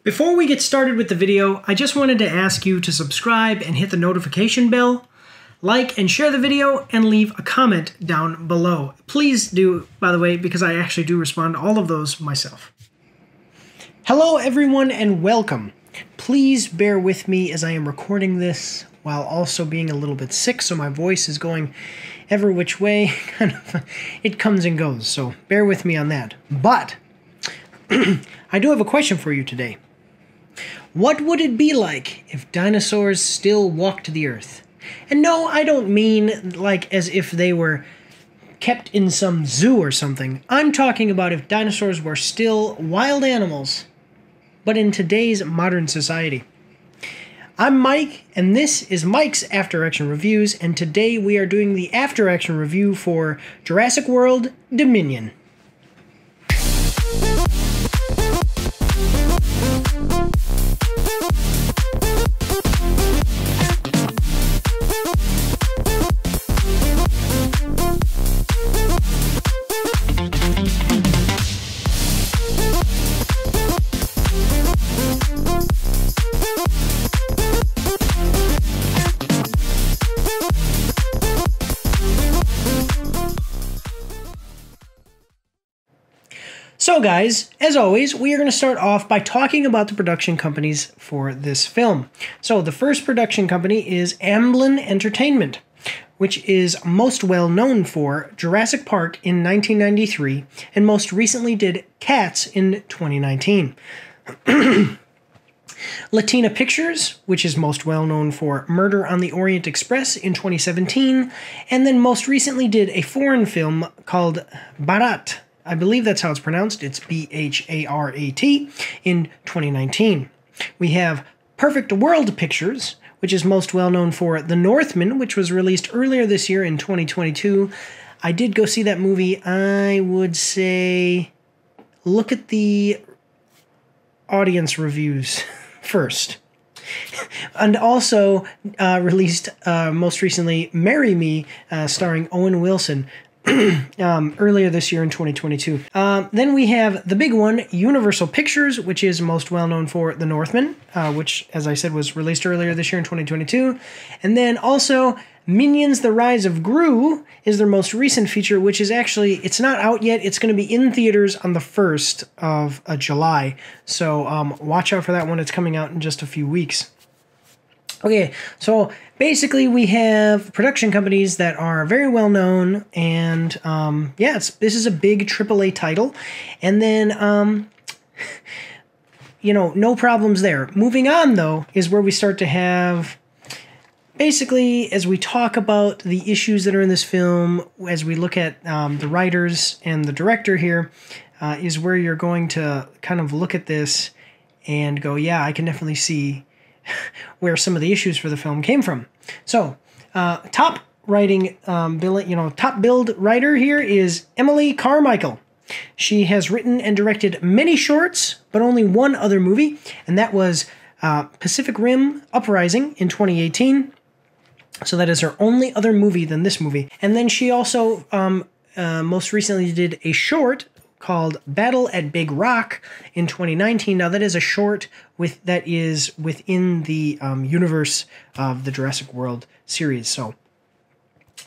Before we get started with the video, I just wanted to ask you to subscribe and hit the notification bell, like and share the video, and leave a comment down below. Please do, by the way, because I actually do respond to all of those myself. Hello everyone and welcome. Please bear with me as I am recording this while also being a little bit sick, so my voice is going every which way. It comes and goes, so bear with me on that. But I do have a question for you today. What would it be like if dinosaurs still walked the earth? And no, I don't mean like as if they were kept in some zoo or something. I'm talking about if dinosaurs were still wild animals, but in today's modern society. I'm Mike, and this is Mike's After Action Reviews, and today we are doing the After Action Review for Jurassic World Dominion. So guys, as always, we are going to start off by talking about the production companies for this film. So the first production company is Amblin Entertainment, which is most well known for Jurassic Park in 1993 and most recently did Cats in 2019. Latina Pictures, which is most well known for Murder on the Orient Express in 2017, and then most recently did a foreign film called Bharat. I believe that's how it's pronounced. It's B-H-A-R-A-T in 2019. We have Perfect World Pictures, which is most well known for The Northman, which was released earlier this year in 2022. I did go see that movie. I would say look at the audience reviews first. And also released most recently Marry Me, starring Owen Wilson, earlier this year in 2022. Then we have the big one, Universal Pictures, which is most well known for The Northman, which, as I said, was released earlier this year in 2022. And then also Minions: The Rise of Gru is their most recent feature, which is actually, it's not out yet. It's going to be in theaters on the 1st of July. So watch out for that one. It's coming out in just a few weeks. Okay, so basically we have production companies that are very well known, and yeah, this is a big AAA title, and then you know, no problems there. Moving on though is where we start to have, basically, as we talk about the issues that are in this film, as we look at the writers and the director here, is where you're going to kind of look at this and go, yeah, I can definitely see where some of the issues for the film came from. So, top billed writer here is Emily Carmichael. She has written and directed many shorts, but only one other movie, and that was Pacific Rim Uprising in 2018. So that is her only other movie than this movie. And then she also most recently did a short called Battle at Big Rock in 2019. Now that is a short that is within the universe of the Jurassic World series, so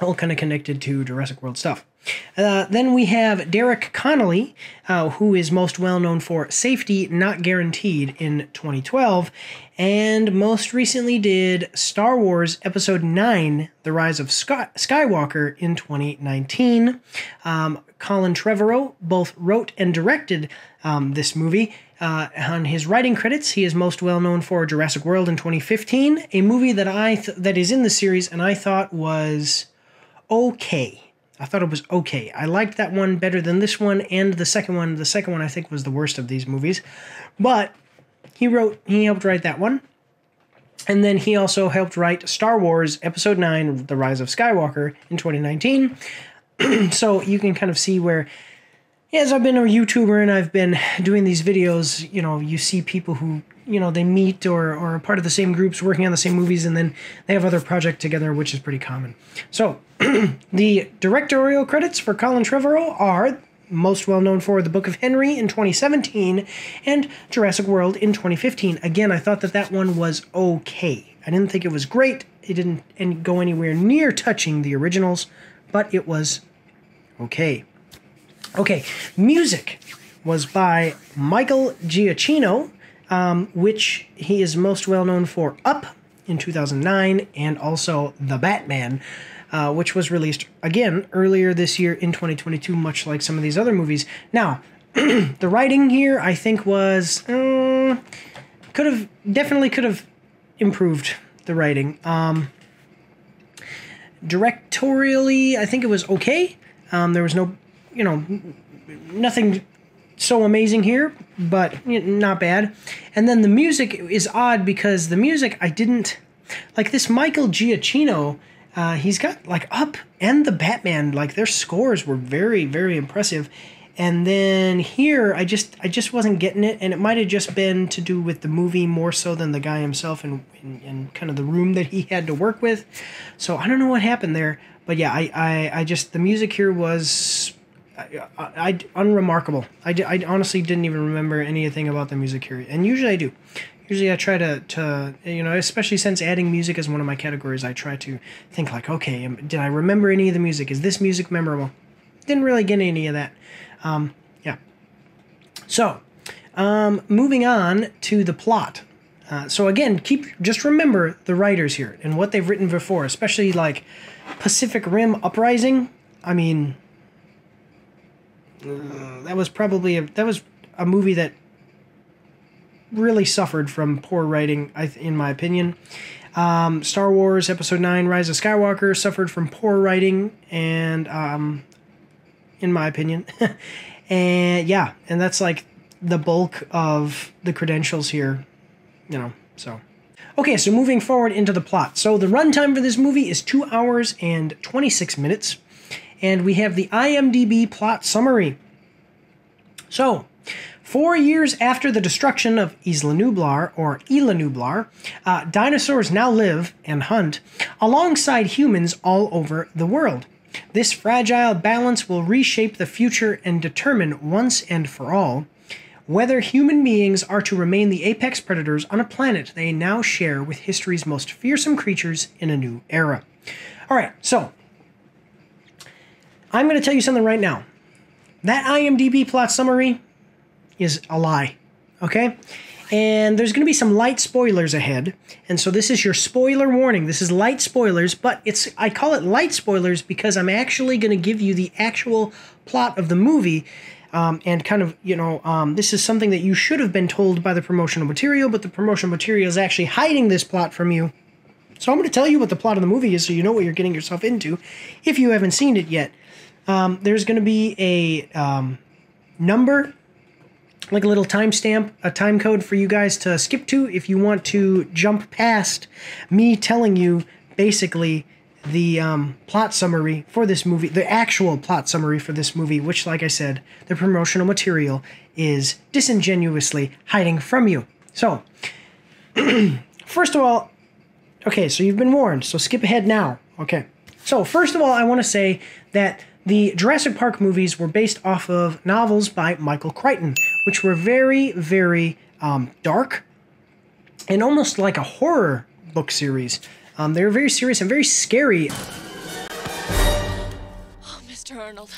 all kind of connected to Jurassic World stuff. Then we have Derek Connolly, who is most well known for Safety Not Guaranteed in 2012, and most recently did Star Wars Episode 9, The Rise of Skywalker in 2019. Colin Trevorrow both wrote and directed this movie. On his writing credits, he is most well known for Jurassic World in 2015, a movie that that is in the series and I thought was okay. I thought it was okay. I liked that one better than this one and the second one. The second one I think was the worst of these movies, but he helped write that one. And then he also helped write Star Wars Episode 9, The Rise of Skywalker in 2019. So you can kind of see where, as I've been a YouTuber and I've been doing these videos, you know, you see people who, you know, they meet or are part of the same groups working on the same movies, and then they have other projects together, which is pretty common. So the directorial credits for Colin Trevorrow are most well known for The Book of Henry in 2017 and Jurassic World in 2015. Again, I thought that that one was okay. I didn't think it was great. It didn't go anywhere near touching the originals, but it was okay. Okay, music was by Michael Giacchino, which he is most well known for Up in 2009 and also The Batman, which was released again earlier this year in 2022, much like some of these other movies. Now, the writing here I think was definitely could have improved the writing. Directorially, I think it was okay. There was no, nothing so amazing here, but not bad. And then the music is odd because the music I didn't like. This Michael Giacchino, he's got like Up and The Batman, like their scores were very, very impressive. And then here I just wasn't getting it, and it might have just been to do with the movie more so than the guy himself and kind of the room that he had to work with. So I don't know what happened there, but yeah, I just, the music here was unremarkable. I honestly didn't even remember anything about the music here, and usually I do. Usually I try to especially since adding music is one of my categories, I try to think like, okay, did I remember any of the music? Is this music memorable? Didn't really get any of that. Yeah. So, moving on to the plot. So again, just remember the writers here and what they've written before, especially like Pacific Rim Uprising. I mean, that was a movie that really suffered from poor writing, in my opinion. Star Wars Episode 9, Rise of Skywalker suffered from poor writing, and in my opinion. And yeah, and that's like the bulk of the credentials here, so. Okay, so moving forward into the plot. So the runtime for this movie is 2 hours and 26 minutes, and we have the IMDb plot summary. So, 4 years after the destruction of Isla Nublar, or Isla Nublar, dinosaurs now live and hunt alongside humans all over the world. This fragile balance will reshape the future and determine once and for all whether human beings are to remain the apex predators on a planet they now share with history's most fearsome creatures in a new era. All right, so I'm going to tell you something right now. That IMDb plot summary is a lie, okay? And there's going to be some light spoilers ahead. And so this is your spoiler warning. This is light spoilers, but I call it light spoilers because I'm actually going to give you the actual plot of the movie. And kind of, this is something that you should have been told by the promotional material, but the promotional material is actually hiding this plot from you. So I'm going to tell you what the plot of the movie is so you know what you're getting yourself into if you haven't seen it yet. There's going to be a number, like a little timestamp, a time code for you guys to skip to if you want to jump past me telling you basically the plot summary for this movie, the actual plot summary for this movie, which, like I said, the promotional material is disingenuously hiding from you. So, first of all, okay, so you've been warned, so skip ahead now. Okay, so first of all, I want to say that the Jurassic Park movies were based off of novels by Michael Crichton, which were very, very dark and almost like a horror book series. They were very serious and very scary. Oh, Mr. Arnold.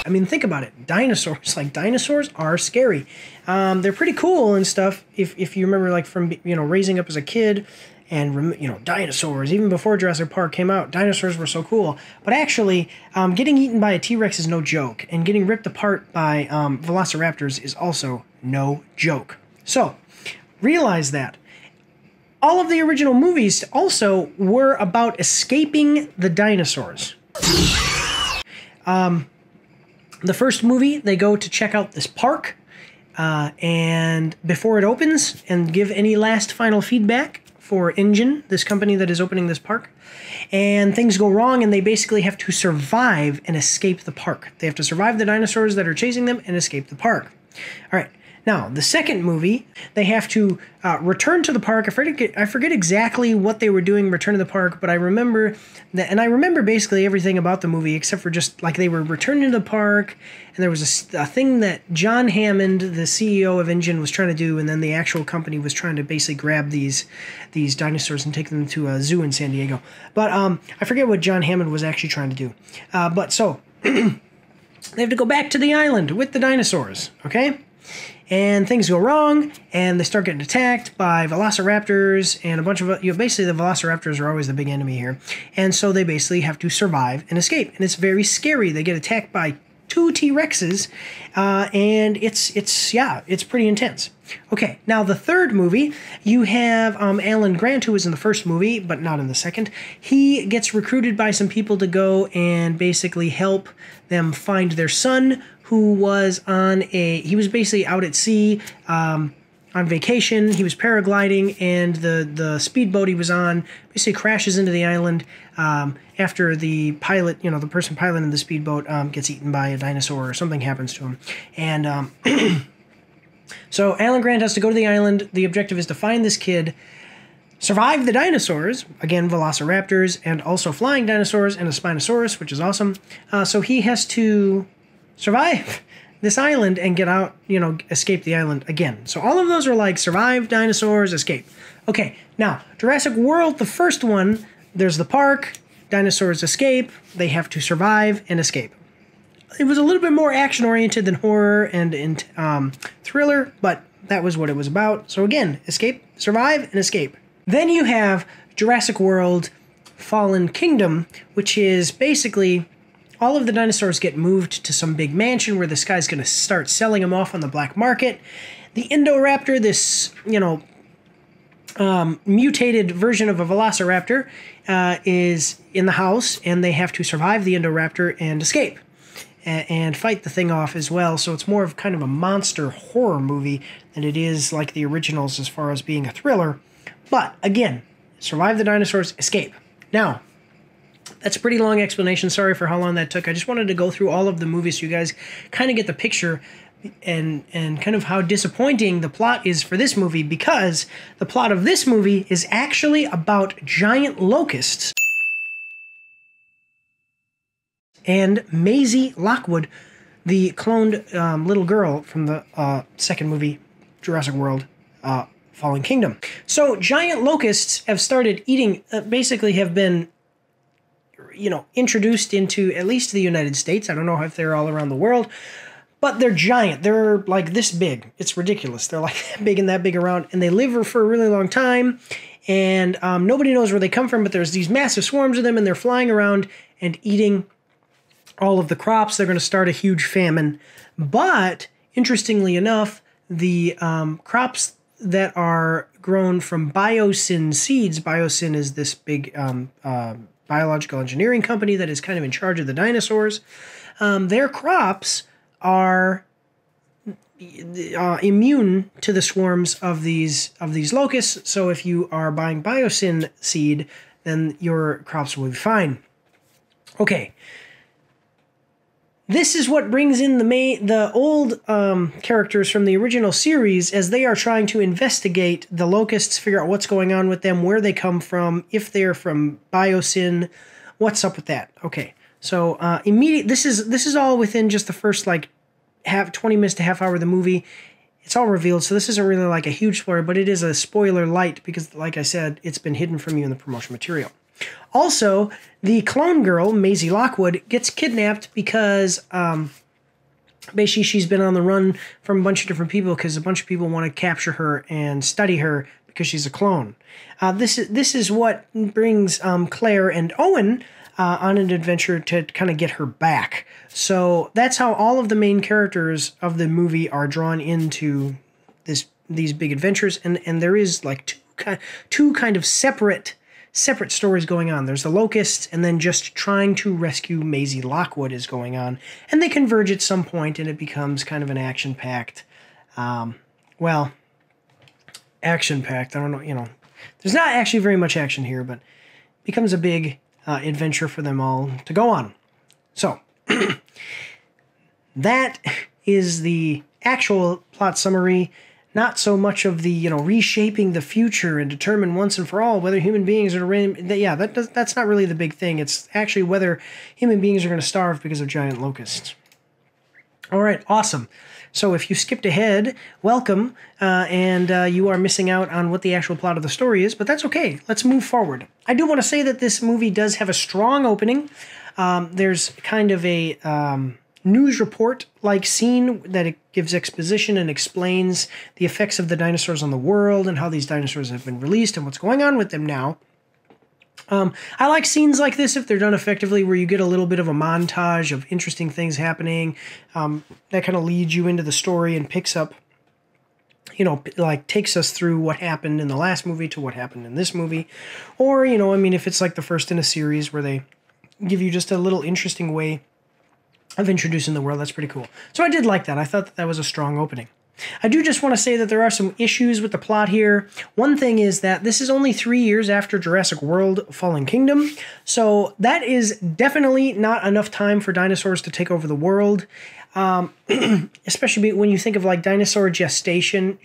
I mean, think about it. Dinosaurs are scary. They're pretty cool and stuff if you remember, like, from, raising up as a kid. And, dinosaurs, even before Jurassic Park came out, dinosaurs were so cool. But actually, getting eaten by a T-Rex is no joke. And getting ripped apart by velociraptors is also no joke. So, realize that. All of the original movies also were about escaping the dinosaurs. The first movie, they go to check out this park. And before it opens, and give any last final feedback for Engine, this company that is opening this park, and things go wrong, and they basically have to survive and escape the park. They have to survive the dinosaurs that are chasing them and escape the park. All right, Now, the second movie, they have to return to the park. I forget exactly what they were doing, return to the park, but I remember that, and I remember basically everything about the movie except for just like they were returning to the park, and there was a thing that John Hammond, the CEO of InGen, was trying to do, and then the actual company was trying to basically grab these dinosaurs and take them to a zoo in San Diego. But I forget what John Hammond was actually trying to do. But so they have to go back to the island with the dinosaurs, okay? And things go wrong, and they start getting attacked by velociraptors and a bunch of, basically the velociraptors are always the big enemy here. And so they basically have to survive and escape. And it's very scary. They get attacked by 2 T-Rexes, and it's pretty intense. Okay, now the third movie, you have Alan Grant, who was in the first movie, but not in the second. He gets recruited by some people to go and basically help them find their son, who was he was basically out at sea on vacation. He was paragliding, and the speedboat he was on basically crashes into the island after the pilot, the person piloting the speedboat gets eaten by a dinosaur or something happens to him. And so Alan Grant has to go to the island. The objective is to find this kid, survive the dinosaurs, again, velociraptors, and also flying dinosaurs and a Spinosaurus, which is awesome. So he has to survive this island and get out, escape the island again. So all of those are like survive, dinosaurs, escape. Okay, now, Jurassic World, the first one, there's the park, dinosaurs escape, they have to survive and escape. It was a little bit more action-oriented than horror and thriller, but that was what it was about. So again, escape, survive, and escape. Then you have Jurassic World Fallen Kingdom, which is basically all of the dinosaurs get moved to some big mansion where this guy's going to start selling them off on the black market. The Indoraptor, this, mutated version of a velociraptor, is in the house, and they have to survive the Indoraptor and escape and fight the thing off as well. So it's more of kind of a monster horror movie than it is like the originals as far as being a thriller. But again, survive the dinosaurs, escape. Now, that's a pretty long explanation. Sorry for how long that took. I just wanted to go through all of the movies so you guys kind of get the picture and kind of how disappointing the plot is for this movie, because the plot of this movie is actually about giant locusts. And Maisie Lockwood, the cloned little girl from the second movie, Jurassic World Fallen Kingdom. So giant locusts have started eating, basically have been introduced into at least the United States. I don't know if they're all around the world, but they're giant. They're like this big. It's ridiculous. They're like that big and that big around, and they live for a really long time, and nobody knows where they come from, but there's these massive swarms of them, and they're flying around and eating all of the crops. They're going to start a huge famine. But interestingly enough, the crops that are grown from biosyn seeds, biosyn is this big biological engineering company that is kind of in charge of the dinosaurs. Their crops are immune to the swarms of these locusts. So if you are buying biosyn seed, then your crops will be fine. Okay. This is what brings in the old characters from the original series as they are trying to investigate the locusts, figure out what's going on with them, where they come from, if they're from biosyn, what's up with that. Okay, so this is all within just the first 20 minutes to half hour of the movie. It's all revealed, so this isn't really like a huge spoiler, but it is a spoiler light because, like I said, it's been hidden from you in the promotion material. Also, the clone girl, Maisie Lockwood, gets kidnapped because basically she's been on the run from a bunch of different people because a bunch of people want to capture her and study her because she's a clone. This is what brings Claire and Owen on an adventure to kind of get her back. So that's how all of the main characters of the movie are drawn into these big adventures, and there is like two kind of separate stories going on. There's the locusts, and then just trying to rescue Maisie Lockwood is going on, and they converge at some point, and it becomes kind of an action-packed, action-packed. I don't know, there's not actually very much action here, but it becomes a big adventure for them all to go on. So that is the actual plot summary, not so much of the, you know, reshaping the future and determine once and for all whether human beings are that's not really the big thing. It's actually whether human beings are going to starve because of giant locusts. All right, awesome. So if you skipped ahead, welcome, and you are missing out on what the actual plot of the story is, but that's okay. Let's move forward. I do want to say that this movie does have a strong opening. There's kind of a news report-like scene that it gives exposition and explains the effects of the dinosaurs on the world and how these dinosaurs have been released and what's going on with them now. I like scenes like this if they're done effectively, where you get a little bit of a montage of interesting things happening. That kind of leads you into the story and picks up, you know, like takes us through what happened in the last movie to what happened in this movie. Or, you know, I mean, if it's like the first in a series where they give you just a little interesting way of introducing the world, that's pretty cool. So I did like that. I thought that was a strong opening. I do just want to say that there are some issues with the plot here. One thing is that this is only 3 years after Jurassic World Fallen Kingdom, so that is definitely not enough time for dinosaurs to take over the world, especially when you think of like dinosaur gestation,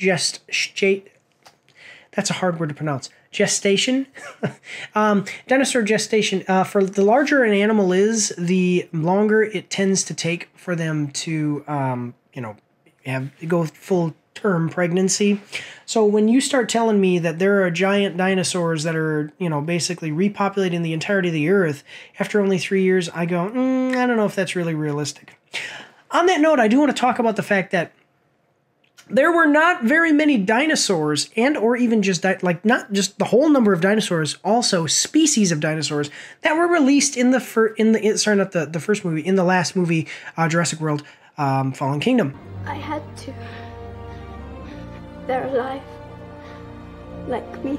that's a hard word to pronounce. Gestation. Dinosaur gestation. For the larger an animal is, the longer it tends to take for them to, go full term pregnancy. So when you start telling me that there are giant dinosaurs that are, you know, basically repopulating the entirety of the earth after only 3 years, I go, I don't know if that's really realistic. On that note, I do want to talk about the fact that there were not very many dinosaurs, and or even just not just the whole number of dinosaurs, also species of dinosaurs that were released in the first movie, in the last movie, Jurassic World Fallen Kingdom. I had to. They're alive, like me.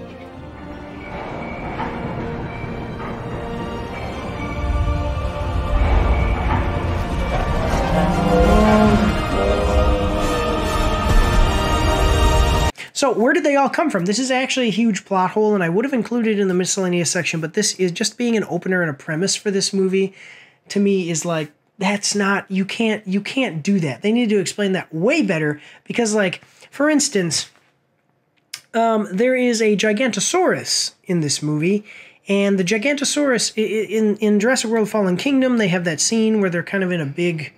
So where did they all come from? This is actually a huge plot hole, and I would have included it in the miscellaneous section, but this is just being an opener and a premise for this movie, to me, is like, that's not, you can't do that. They need to explain that way better, because, like, for instance, there is a Gigantosaurus in this movie, and the Gigantosaurus in Jurassic World Fallen Kingdom, they have that scene where they're kind of in a big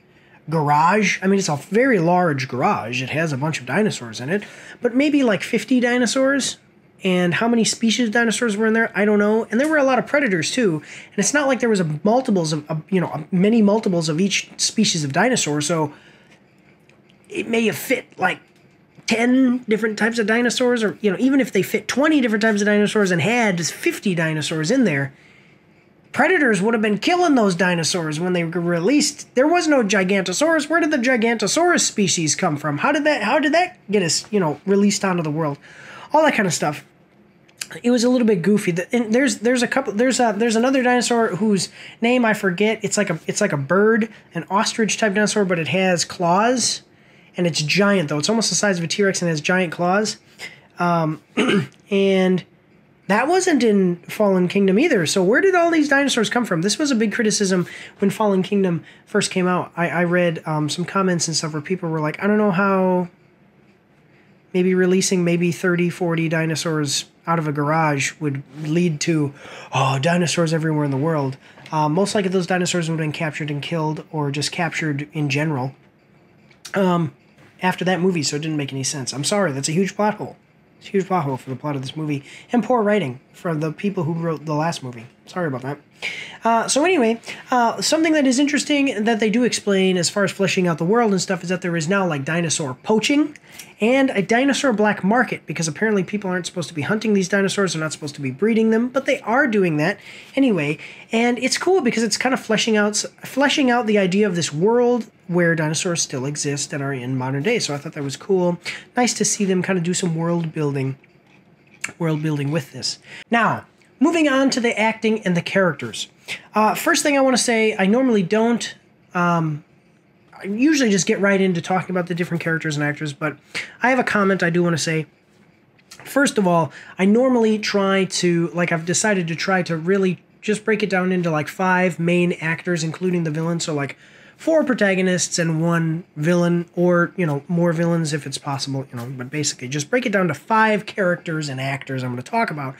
garage. I mean, it's a very large garage. It has a bunch of dinosaurs in it, but maybe like 50 dinosaurs. And how many species of dinosaurs were in there, I don't know. And there were a lot of predators too. And it's not like there was many multiples of each species of dinosaur. So it may have fit like 10 different types of dinosaurs, or, you know, even if they fit 20 different types of dinosaurs and had 50 dinosaurs in there, predators would have been killing those dinosaurs when they were released. There was no Gigantosaurus. Where did the Gigantosaurus species come from? How did that get us, you know, released onto the world? All that kind of stuff. It was a little bit goofy. And there's another dinosaur whose name I forget. It's like a bird, an ostrich type dinosaur, but it has claws, and it's giant though. It's almost the size of a T-Rex and has giant claws. And that wasn't in Fallen Kingdom either. So where did all these dinosaurs come from? This was a big criticism when Fallen Kingdom first came out. I read some comments and stuff where people were like, I don't know how maybe releasing maybe 30, 40 dinosaurs out of a garage would lead to, dinosaurs everywhere in the world. Most likely those dinosaurs would have been captured and killed, or just captured in general after that movie, so it didn't make any sense. I'm sorry, that's a huge plot hole. It's a huge plot hole for the plot of this movie, and poor writing from the people who wrote the last movie. Sorry about that. So anyway, something that is interesting that they do explain as far as fleshing out the world and stuff is that there is now like dinosaur poaching and a dinosaur black market, because apparently people aren't supposed to be hunting these dinosaurs, they're not supposed to be breeding them, but they are doing that anyway. And it's cool because it's kind of fleshing out the idea of this world where dinosaurs still exist and are in modern day. So I thought that was cool. Nice to see them kind of do some world building with this. Now, moving on to the acting and the characters. First thing I want to say, I normally don't. I usually just get right into talking about the different characters and actors, but I have a comment I do want to say. First of all, I normally try to, I've decided to try to really just break it down into 5 main actors, including the villain. So 4 protagonists and 1 villain, or, you know, more villains if it's possible, you know, but basically just break it down to 5 characters and actors I'm going to talk about,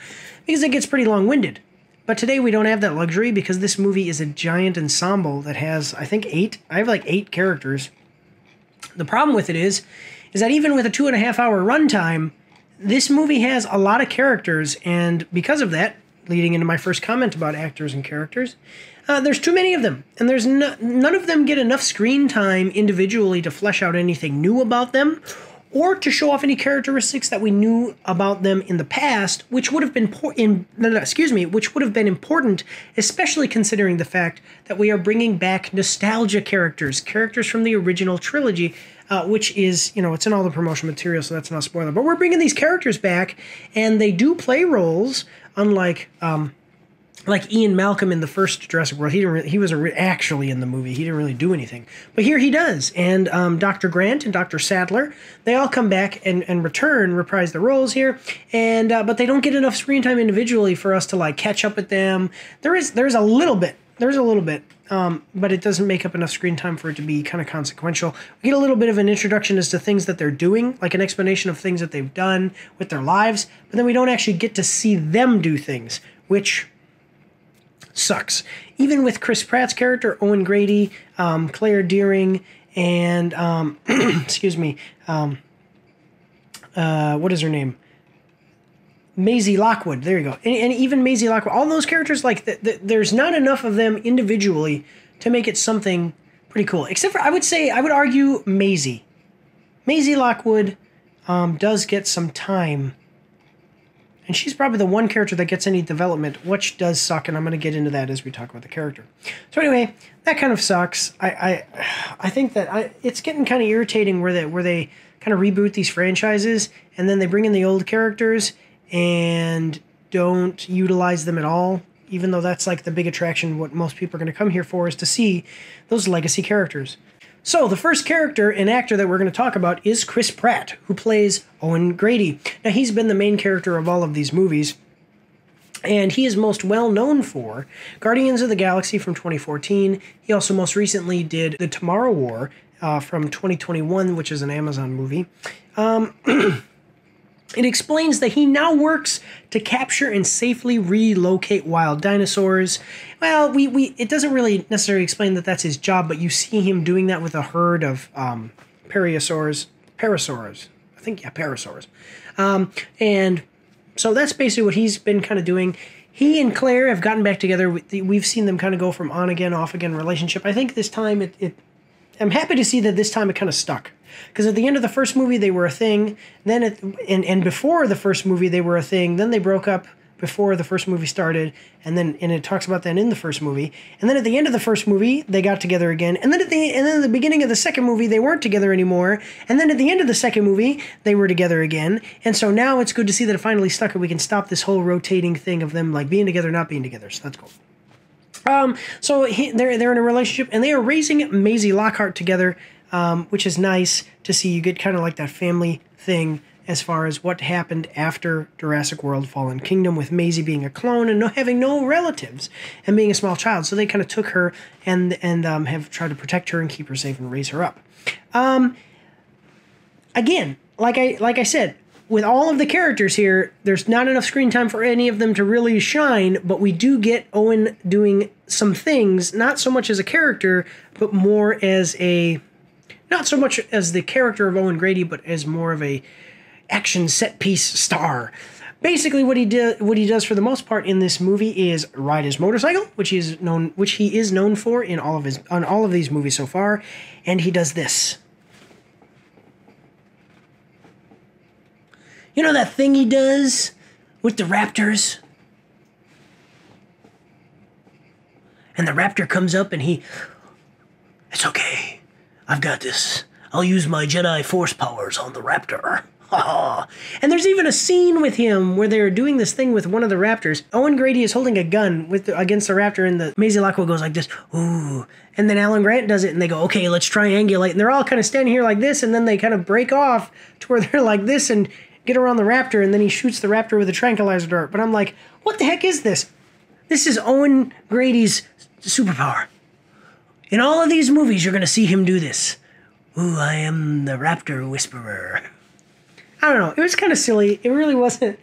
because it gets pretty long-winded. But today we don't have that luxury because this movie is a giant ensemble that has, I think, 8. I have like 8 characters. The problem with it is that even with a 2.5-hour runtime, this movie has a lot of characters, and because of that, leading into my first comment about actors and characters, there's too many of them, and there's none of them get enough screen time individually to flesh out anything new about them, or to show off any characteristics that we knew about them in the past, which would have been important, especially considering the fact that we are bringing back nostalgia characters from the original trilogy, which is, you know, it's in all the promotional material, so that's not a spoiler. But we're bringing these characters back, and they do play roles, unlike like Ian Malcolm in the first Jurassic World. He was actually in the movie. He didn't really do anything. But here he does. And Dr. Grant and Dr. Sadler, they all come back and reprise the roles here. And but they don't get enough screen time individually for us to like catch up with them. There's a little bit. But it doesn't make up enough screen time for it to be kind of consequential. We get a little bit of an introduction as to things that they're doing, like an explanation of things that they've done with their lives, but then we don't actually get to see them do things, which sucks. Even with Chris Pratt's character, Owen Grady, Claire Dearing, and, excuse me, what is her name? Maisie Lockwood. There you go. And even Maisie Lockwood. All those characters, like, there's not enough of them individually to make it something pretty cool. Except for, I would argue Maisie. Maisie Lockwood does get some time. And she's probably the one character that gets any development, which does suck, and I'm going to get into that as we talk about the character. So anyway, that kind of sucks. I think that it's getting kind of irritating where they kind of reboot these franchises, and then they bring in the old characters and don't utilize them at all, even though that's like the big attraction. What most people are going to come here for is to see those legacy characters. So the first character and actor that we're going to talk about is Chris Pratt, who plays Owen Grady. Now, he's been the main character of all of these movies, and he is most well known for Guardians of the Galaxy from 2014. He also most recently did The Tomorrow War from 2021, which is an Amazon movie. It explains that he now works to capture and safely relocate wild dinosaurs. Well, it doesn't really necessarily explain that that's his job, but you see him doing that with a herd of parasaurs. I think, yeah, parasaurs. And so that's basically what he's been kind of doing. He and Claire have gotten back together. We've seen them kind of go from on-again, off-again relationship. I think this time I'm happy to see that this time it kind of stuck. Because at the end of the first movie, they were a thing. Then and before the first movie, they were a thing. Then they broke up before the first movie started. And it talks about that in the first movie. And then at the end of the first movie, they got together again. And then at the beginning of the second movie, they weren't together anymore. And then at the end of the second movie, they were together again. And so now it's good to see that it finally stuck, and we can stop this whole rotating thing of them like being together, not being together. So that's cool. So they're in a relationship, and they are raising Maisie Lockhart together, which is nice to see. You get kind of like that family thing as far as what happened after Jurassic World Fallen Kingdom, with Maisie being a clone and having no relatives and being a small child. So they kind of took her and have tried to protect her and keep her safe and raise her up. Again, like I said, with all of the characters here, there's not enough screen time for any of them to really shine, but we do get Owen doing some things, not so much as a character, but more as not so much as the character of Owen Grady, but as more of a action set piece star. Basically, what he does for the most part in this movie is ride his motorcycle, which he is known for on all of these movies so far, and he does this. You know that thing he does with the raptors? And the raptor comes up and it's okay. I've got this. I'll use my Jedi Force powers on the raptor. And there's even a scene with him where they're doing this thing with one of the raptors. Owen Grady is holding a gun against the raptor, and the Maisie Lockwood goes like this, ooh. And then Alan Grant does it, and they go, okay, let's triangulate. And they're all kind of standing here like this, and then they kind of break off to where they're like this and get around the raptor, and then he shoots the raptor with a tranquilizer dart. But I'm like, what the heck is this? This is Owen Grady's superpower. In all of these movies, you're going to see him do this. Ooh, I am the raptor whisperer. I don't know. It was kind of silly. It really wasn't.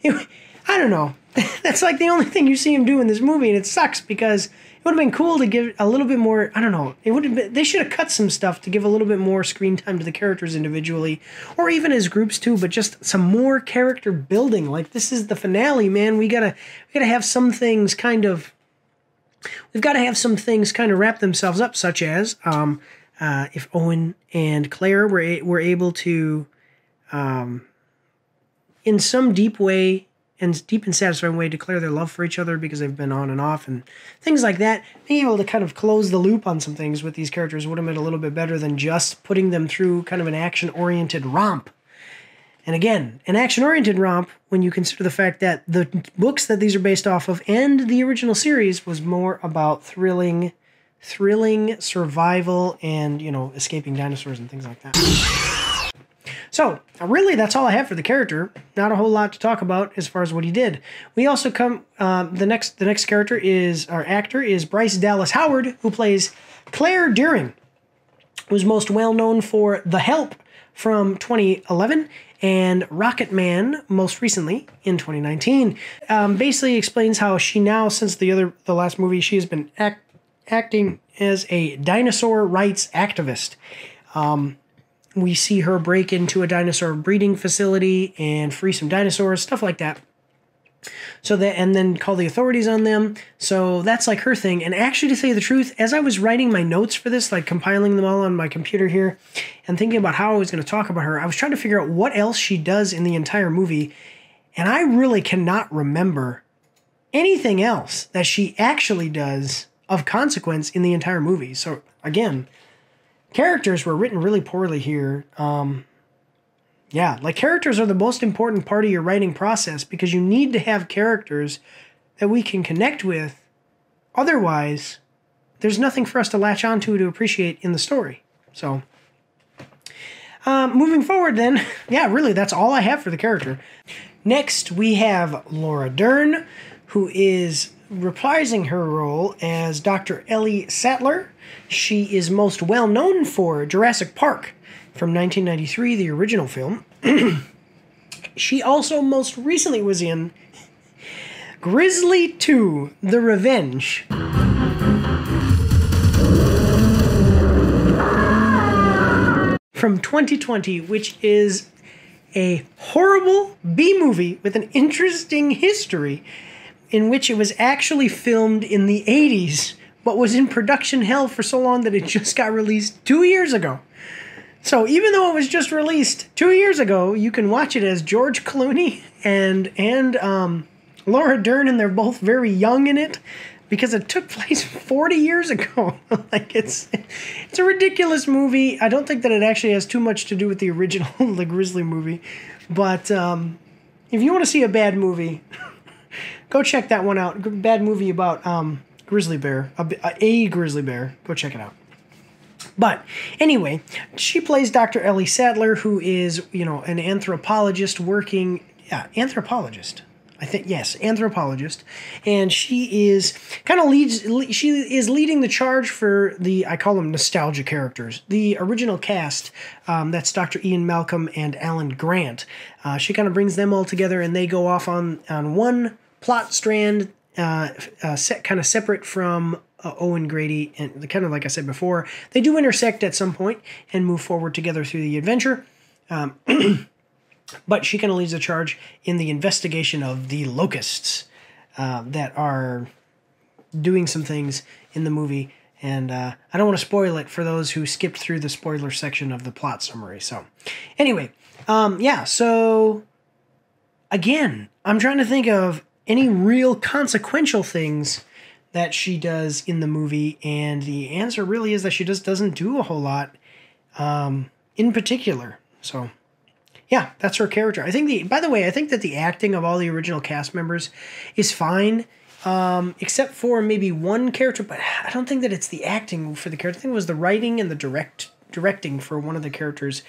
I don't know. That's like the only thing you see him do in this movie, and it sucks because it would have been cool to give a little bit more. I don't know. It would have been. They should have cut some stuff to give a little bit more screen time to the characters individually, or even as groups too. But just some more character building. Like, this is the finale, man. We gotta have some things kind of. We've got to have some things kind of wrap themselves up, such as if Owen and Claire were able to, in some deep way and deep and satisfying way, declare their love for each other because they've been on and off and things like that. Being able to kind of close the loop on some things with these characters would have been a little bit better than just putting them through kind of an action-oriented romp. And again, an action-oriented romp, when you consider the fact that the books that these are based off of and the original series was more about thrilling survival and, escaping dinosaurs and things like that. So, really, that's all I have for the character. Not a whole lot to talk about as far as what he did. We also come, the next character is, our actor is Bryce Dallas Howard, who plays Claire Dearing, who's most well known for The Help from 2011 and Rocket Man most recently in 2019. Basically explains how she now, since the last movie, she has been acting as a dinosaur rights activist. We see her break into a dinosaur breeding facility and free some dinosaurs, stuff like that. And then call the authorities on them. So that's like her thing. And actually, to tell you the truth, as I was writing my notes for this, like compiling them all on my computer here and thinking about how I was going to talk about her, I was trying to figure out what else she does in the entire movie. And I really cannot remember anything else that she actually does of consequence in the entire movie. So again, characters were written really poorly here. Characters are the most important part of your writing process because you need to have characters that we can connect with. Otherwise, there's nothing for us to latch onto to appreciate in the story. So, moving forward then, really, that's all I have for the character. Next, we have Laura Dern, who is reprising her role as Dr. Ellie Sattler. She is most well known for Jurassic Park from 1993, the original film. She also most recently was in Grizzly 2, The Revenge. From 2020, which is a horrible B-movie with an interesting history in which it was actually filmed in the 80s, but was in production hell for so long that it just got released 2 years ago. So even though it was just released 2 years ago, you can watch it as George Clooney and Laura Dern, and they're both very young in it because it took place 40 years ago. It's a ridiculous movie. I don't think that it actually has too much to do with the original, the Grizzly movie. But if you want to see a bad movie, go check that one out. Bad movie about grizzly bear, a grizzly bear. Go check it out. But anyway, she plays Dr. Ellie Sattler, who is, an anthropologist working... anthropologist. I think, yes, anthropologist. And she is leading the charge for I call them nostalgia characters. The original cast, that's Dr. Ian Malcolm and Alan Grant. She kind of brings them all together, and they go off on one plot strand, kind of separate from Owen Grady, and kind of like I said before, they do intersect at some point and move forward together through the adventure. But she kind of leads the charge in the investigation of the locusts that are doing some things in the movie. And I don't want to spoil it for those who skipped through the spoiler section of the plot summary. So anyway, so again, I'm trying to think of any real consequential things that she does in the movie, and the answer really is that she just doesn't do a whole lot in particular. So yeah, that's her character. I think by the way, I think that the acting of all the original cast members is fine, except for maybe one character, but I don't think that it's the acting for the character. I think it was the writing and the directing for one of the characters.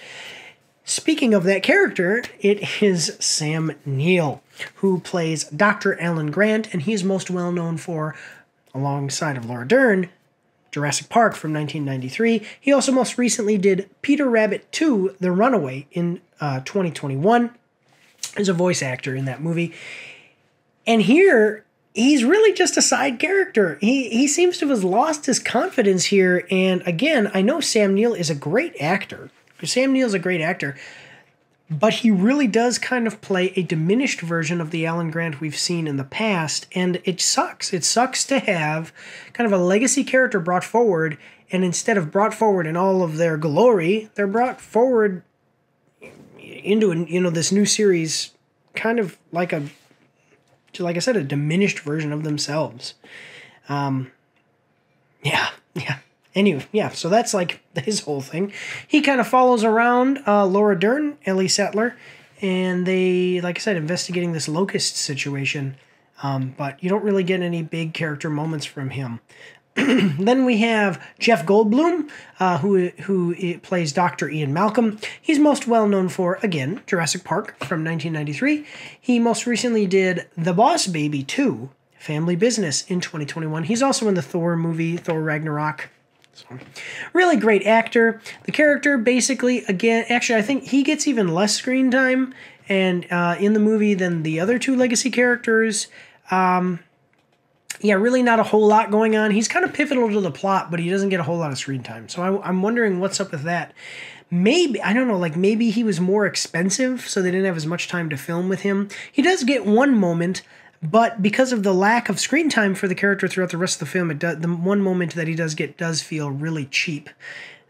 Speaking of that character, it is Sam Neill, who plays Dr. Alan Grant, and he's most well known for, alongside of Laura Dern, Jurassic Park from 1993. He also most recently did Peter Rabbit 2, The Runaway in 2021. As a voice actor in that movie. And here, he's really just a side character. He seems to have lost his confidence here. And again, I know Sam Neill is a great actor. Sam Neill's a great actor. But he really does kind of play a diminished version of the Alan Grant we've seen in the past. And it sucks. It sucks to have kind of a legacy character brought forward. And instead of brought forward in all of their glory, they're brought forward into this new series, kind of like I said, a diminished version of themselves. Anyway, so that's like his whole thing. He kind of follows around Laura Dern, Ellie Sattler, and they, like I said, investigating this locust situation. But you don't really get any big character moments from him. Then we have Jeff Goldblum, who plays Dr. Ian Malcolm. He's most well known for, again, Jurassic Park from 1993. He most recently did The Boss Baby 2, Family Business in 2021. He's also in the Thor movie, Thor Ragnarok. So, really great actor. The character basically, again, actually I think he gets even less screen time and in the movie than the other two legacy characters. Really not a whole lot going on. He's kind of pivotal to the plot, but he doesn't get a whole lot of screen time. So I'm wondering what's up with that. Maybe, I don't know, like maybe he was more expensive, so they didn't have as much time to film with him. He does get one moment, but because of the lack of screen time for the character throughout the rest of the film, the one moment that he does get does feel really cheap.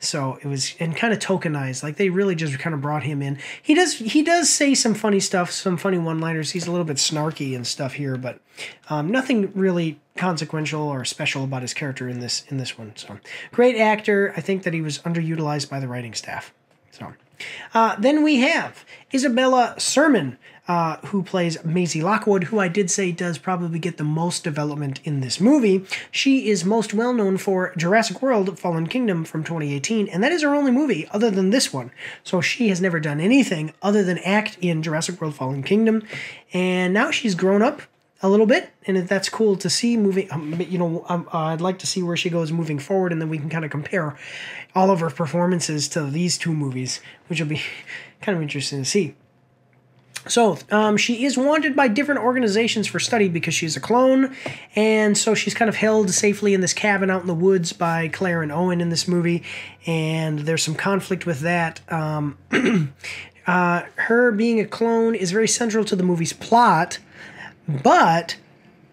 So it was, and kind of tokenized, like they really just kind of brought him in. He does say some funny stuff, some funny one-liners. He's a little bit snarky and stuff here, but nothing really consequential or special about his character in this one. So great actor. I think that he was underutilized by the writing staff. So then we have Isabella Sermon, who plays Maisie Lockwood, who I did say does probably get the most development in this movie. She is most well known for Jurassic World Fallen Kingdom from 2018, and that is her only movie other than this one. So she has never done anything other than act in Jurassic World Fallen Kingdom, and now she's grown up a little bit, and that's cool to see moving. I'd like to see where she goes moving forward, and then we can kind of compare all of her performances to these two movies, which will be kind of interesting to see. So she is wanted by different organizations for study because she's a clone, and so she's kind of held safely in this cabin out in the woods by Claire and Owen in this movie, and there's some conflict with that. Her being a clone is very central to the movie's plot, but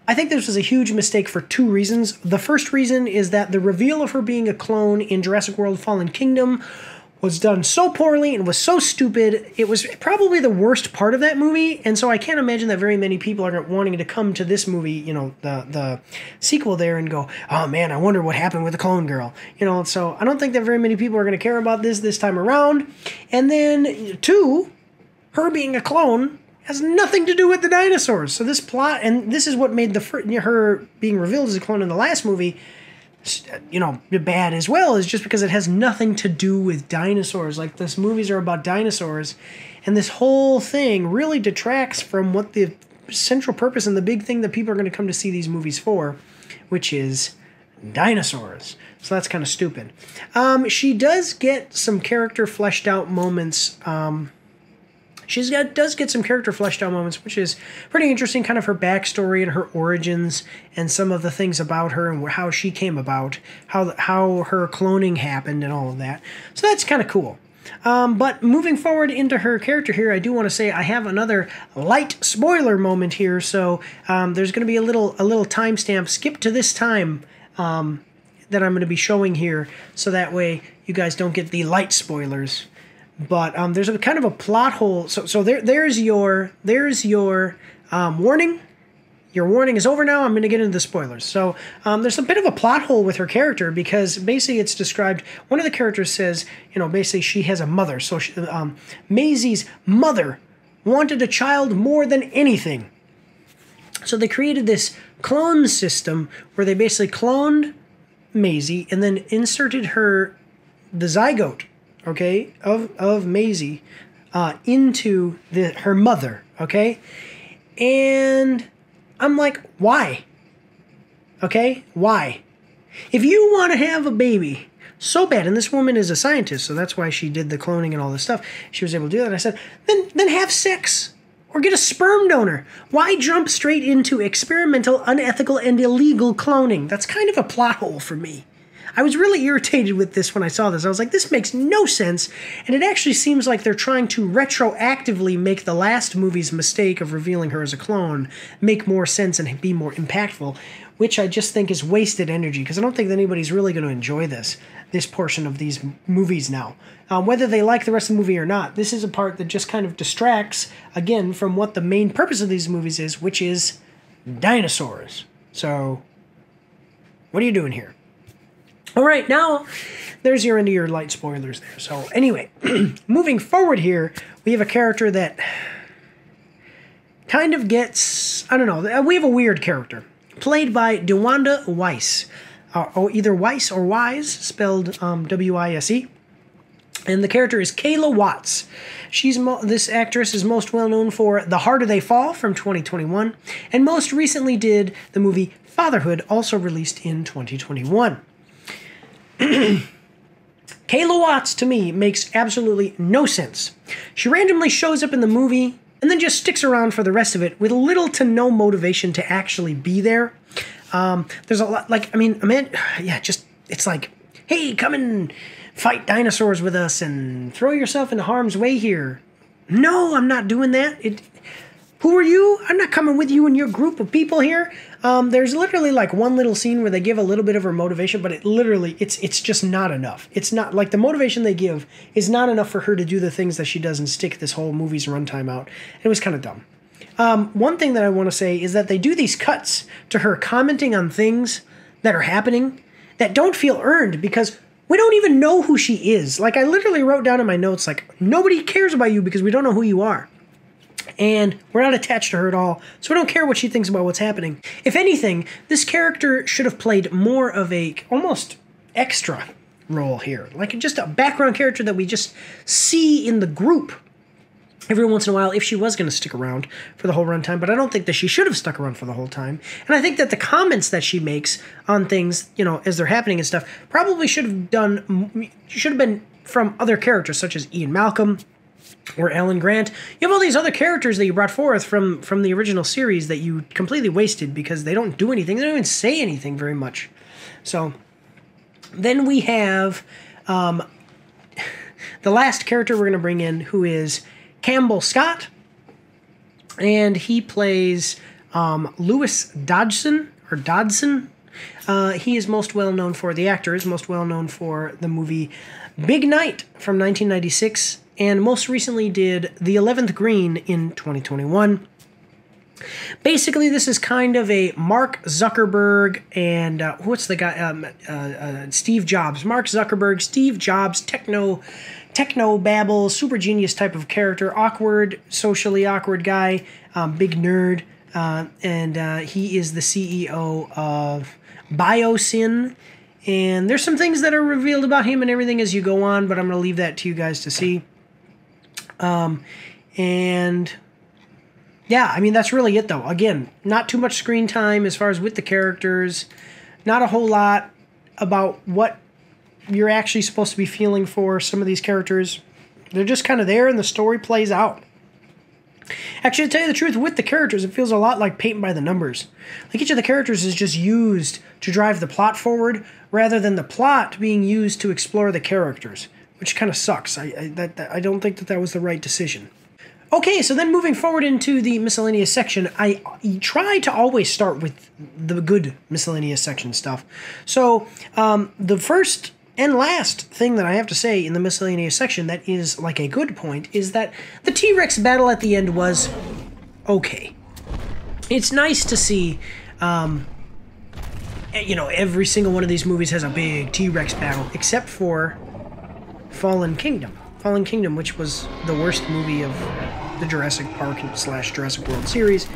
I think this was a huge mistake for two reasons. The first reason is that the reveal of her being a clone in Jurassic World Fallen Kingdom was done so poorly and was so stupid. It was probably the worst part of that movie, and so I can't imagine that very many people are wanting to come to this movie, the sequel there, and go, oh man, I wonder what happened with the clone girl. So I don't think that very many people are going to care about this time around. And then, two, her being a clone has nothing to do with the dinosaurs. So this plot, and this is what made her being revealed as a clone in the last movie, bad as well, is just because it has nothing to do with dinosaurs. Like, these movies are about dinosaurs, and this whole thing really detracts from what the central purpose and the big thing that people are going to come to see these movies for, which is dinosaurs. So that's kind of stupid. She does get some character fleshed out moments. Does get some character fleshed out moments, which is pretty interesting, kind of her backstory and her origins and some of the things about her and how she came about, how her cloning happened and all of that. So that's kind of cool. But moving forward into her character here, I do want to say I have another light spoiler moment here. So there's going to be a little timestamp. Skip to this time that I'm going to be showing here, so that way you guys don't get the light spoilers. But there's a kind of a plot hole. So there's your warning. Your warning is over now. I'm going to get into the spoilers. So there's a bit of a plot hole with her character, because basically it's described. One of the characters says, basically she has a mother. So Maisie's mother wanted a child more than anything. So they created this clone system where they basically cloned Maisie and then inserted the zygote, okay, of Maisie into her mother, okay? And I'm like, why? Okay, why? If you want to have a baby so bad, and this woman is a scientist, so that's why she did the cloning and all this stuff. She was able to do that. I said, then have sex. Or get a sperm donor. Why jump straight into experimental, unethical, and illegal cloning? That's kind of a plot hole for me. I was really irritated with this when I saw this. I was like, this makes no sense, and it actually seems like they're trying to retroactively make the last movie's mistake of revealing her as a clone make more sense and be more impactful, which I just think is wasted energy, because I don't think that anybody's really going to enjoy this portion of these movies now. Whether they like the rest of the movie or not, this is a part that just kind of distracts, again, from what the main purpose of these movies is, which is dinosaurs. So, what are you doing here? All right, now there's your end of your light spoilers there. So anyway, moving forward here, we have a character that kind of gets, I don't know, we have a weird character played by DeWanda Weiss, or either Weiss or Wise, spelled W-I-S-E. And the character is Kayla Watts. This actress is most well known for The Harder They Fall from 2021, and most recently did the movie Fatherhood, also released in 2021. Kayla Watts, to me, makes absolutely no sense. She randomly shows up in the movie and then just sticks around for the rest of it with little to no motivation to actually be there. There's a lot, like, it's like, hey, come and fight dinosaurs with us and throw yourself into harm's way here. No, I'm not doing that. Who are you? I'm not coming with you and your group of people here. There's literally like one little scene where they give a little bit of her motivation, but it's just not enough. It's not like the motivation they give is not enough for her to do the things that she does and stick this whole movie's runtime out. It was kind of dumb. One thing that I want to say is that they do these cuts to her commenting on things that are happening that don't feel earned, because we don't even know who she is. Like, I literally wrote down in my notes, like, nobody cares about you because we don't know who you are. And we're not attached to her at all, so we don't care what she thinks about what's happening. If anything, this character should have played more of a almost extra role here. Like, just a background character that we just see in the group every once in a while, if she was going to stick around for the whole runtime. But I don't think that she should have stuck around for the whole time. And I think that the comments that she makes on things, as they're happening and stuff, probably should have been from other characters, such as Ian Malcolm or Alan Grant. You have all these other characters that you brought forth from the original series that you completely wasted because they don't do anything. They don't even say anything very much. So then we have the last character we're going to bring in, who is Campbell Scott, and he plays Lewis Dodson. He is most well known for, the actor is most well known for the movie Big Night from 1996, and most recently did The 11th Green in 2021. Basically, this is kind of a Mark Zuckerberg and what's the guy? Steve Jobs. Mark Zuckerberg, Steve Jobs, techno babble, super genius type of character, socially awkward guy, big nerd, and he is the CEO of Biosyn. And there's some things that are revealed about him and everything as you go on, but I'm going to leave that to you guys to see. And yeah, I mean, that's really it, though. Again, not too much screen time as far as with the characters, not a whole lot about what you're actually supposed to be feeling for some of these characters. They're just kind of there and the story plays out. Actually, to tell you the truth, with the characters, it feels a lot like paint by the numbers. Like, each of the characters is just used to drive the plot forward rather than the plot being used to explore the characters, which kind of sucks. I don't think that was the right decision. Okay, so then moving forward into the miscellaneous section, I try to always start with the good miscellaneous section stuff. So the first and last thing that I have to say in the miscellaneous section that is like a good point is that the T-Rex battle at the end was okay. It's nice to see, every single one of these movies has a big T-Rex battle, except for Fallen Kingdom. Fallen Kingdom, which was the worst movie of the Jurassic Park / Jurassic World series,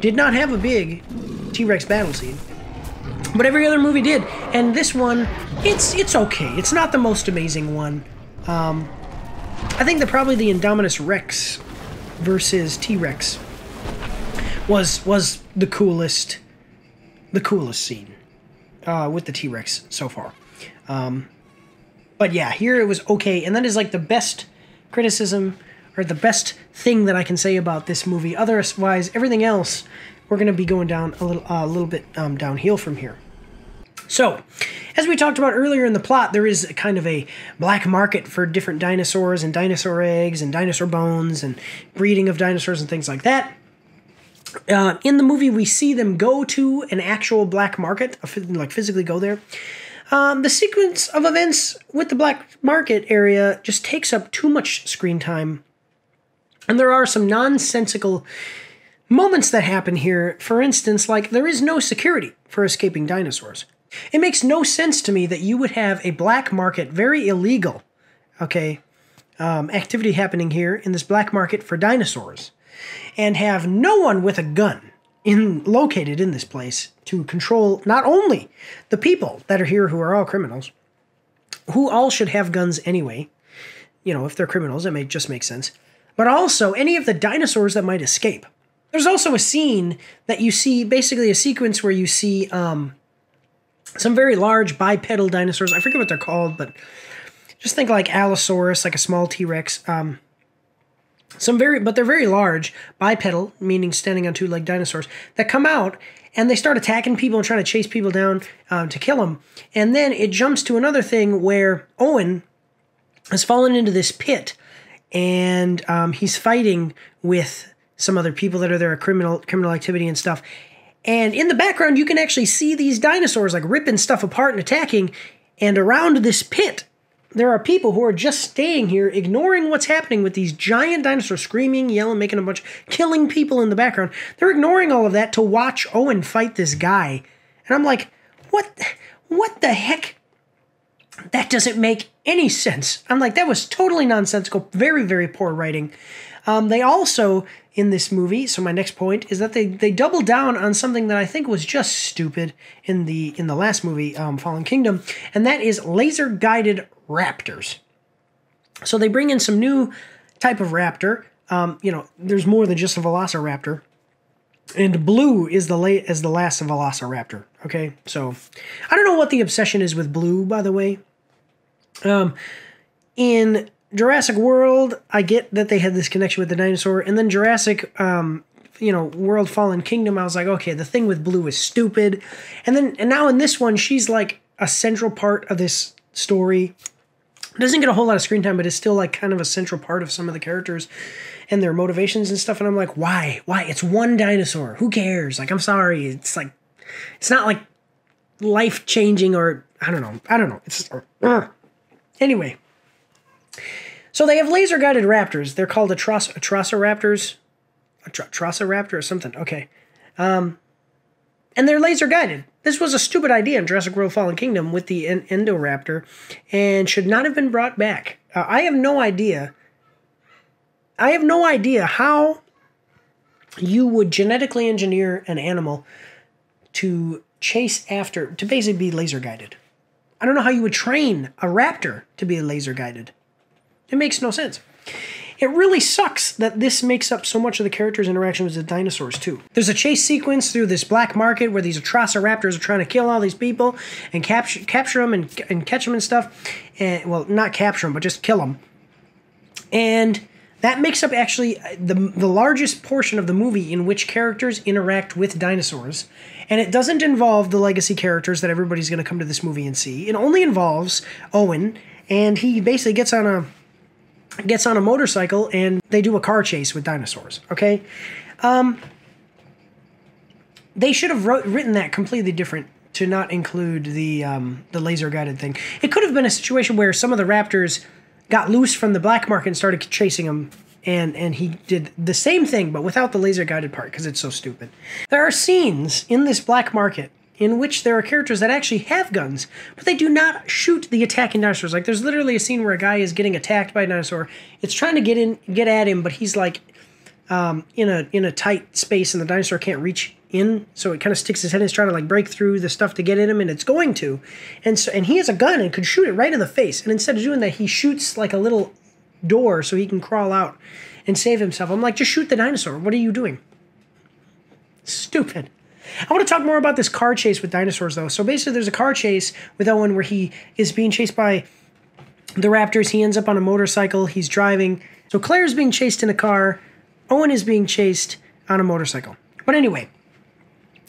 did not have a big T-Rex battle scene. But every other movie did, and this one, it's okay. It's not the most amazing one. I think that probably the Indominus Rex versus T-Rex was the coolest scene. with the T-Rex so far. But yeah, here it was okay, and that is like the best criticism or the best thing that I can say about this movie. Otherwise, everything else, we're going to be going down a little bit downhill from here. So, as we talked about earlier in the plot, there is kind of a black market for different dinosaurs and dinosaur eggs and dinosaur bones and breeding of dinosaurs and things like that. In the movie, we see them go to an actual black market, like physically go there. The sequence of events with the black market area just takes up too much screen time. And there are some nonsensical moments that happen here. For instance, like there is no security for escaping dinosaurs. It makes no sense to me that you would have a black market, very illegal, okay, activity happening here in this black market for dinosaurs, and have no one with a gun located in this place to control not only the people that are here who are all criminals, who all should have guns anyway, you know, if they're criminals, it may just make sense, but also any of the dinosaurs that might escape. There's also a scene that you see, basically a sequence where you see some very large bipedal dinosaurs. I forget what they're called, but just think like Allosaurus, like a small T-Rex. But they're very large, bipedal, meaning standing on two-legged dinosaurs, that come out and they start attacking people and trying to chase people down to kill them. And then it jumps to another thing where Owen has fallen into this pit and he's fighting with some other people that are there, criminal activity and stuff. And in the background, you can actually see these dinosaurs like ripping stuff apart and attacking. And around this pit, there are people who are just staying here, ignoring what's happening with these giant dinosaurs, screaming, yelling, making a bunch, killing people in the background. They're ignoring all of that to watch Owen fight this guy. And I'm like, what the heck? That doesn't make any sense. I'm like, that was totally nonsensical. Very, very poor writing. They also, in this movie, so my next point is that they double down on something that I think was just stupid in the last movie, Fallen Kingdom, and that is laser-guided raptors. So they bring in some new type of raptor. You know, there's more than just a velociraptor. And Blue is the last velociraptor. Okay, so I don't know what the obsession is with Blue, by the way. In Jurassic World, I get that they had this connection with the dinosaur, and then Jurassic, World Fallen Kingdom, I was like, okay, the thing with Blue is stupid. And now in this one, she's like a central part of this story. Doesn't get a whole lot of screen time, but is still like kind of a central part of some of the characters and their motivations and stuff. And I'm like, why? It's one dinosaur. Who cares? Like, I'm sorry. It's like, it's not like life-changing or, I don't know. It's just, Anyway. So they have laser-guided raptors. They're called Atrociraptors. Atrociraptor or something. Okay. And they're laser-guided. This was a stupid idea in Jurassic World Fallen Kingdom with the Endoraptor and should not have been brought back. I have no idea how you would genetically engineer an animal to basically be laser-guided. I don't know how you would train a raptor to be laser-guided. It makes no sense. It really sucks that this makes up so much of the characters' interactions with the dinosaurs, too. There's a chase sequence through this black market where these Atrociraptors are trying to kill all these people and capture them and catch them and stuff. And, well, not capture them, but just kill them. And that makes up actually the largest portion of the movie in which characters interact with dinosaurs. And it doesn't involve the legacy characters that everybody's going to come to this movie and see. It only involves Owen, and he basically gets on a motorcycle and they do a car chase with dinosaurs, okay? They should have written that completely different to not include the laser-guided thing. It could have been a situation where some of the raptors got loose from the black market and started chasing him, and he did the same thing, but without the laser-guided part, because it's so stupid. There are scenes in this black market in which there are characters that actually have guns, but they do not shoot the attacking dinosaurs. Like, there's literally a scene where a guy is getting attacked by a dinosaur. It's trying to get at him, but he's like in a tight space, and the dinosaur can't reach in, so it kind of sticks his head and is trying to like break through the stuff to get at him, and it's going to. And he has a gun and could shoot it right in the face. And instead of doing that, he shoots like a little door so he can crawl out and save himself. I'm like, just shoot the dinosaur. What are you doing? Stupid. I want to talk more about this car chase with dinosaurs, though. So basically, there's a car chase with Owen where he is being chased by the raptors. He ends up on a motorcycle. He's driving. So Claire's being chased in a car. Owen is being chased on a motorcycle. But anyway,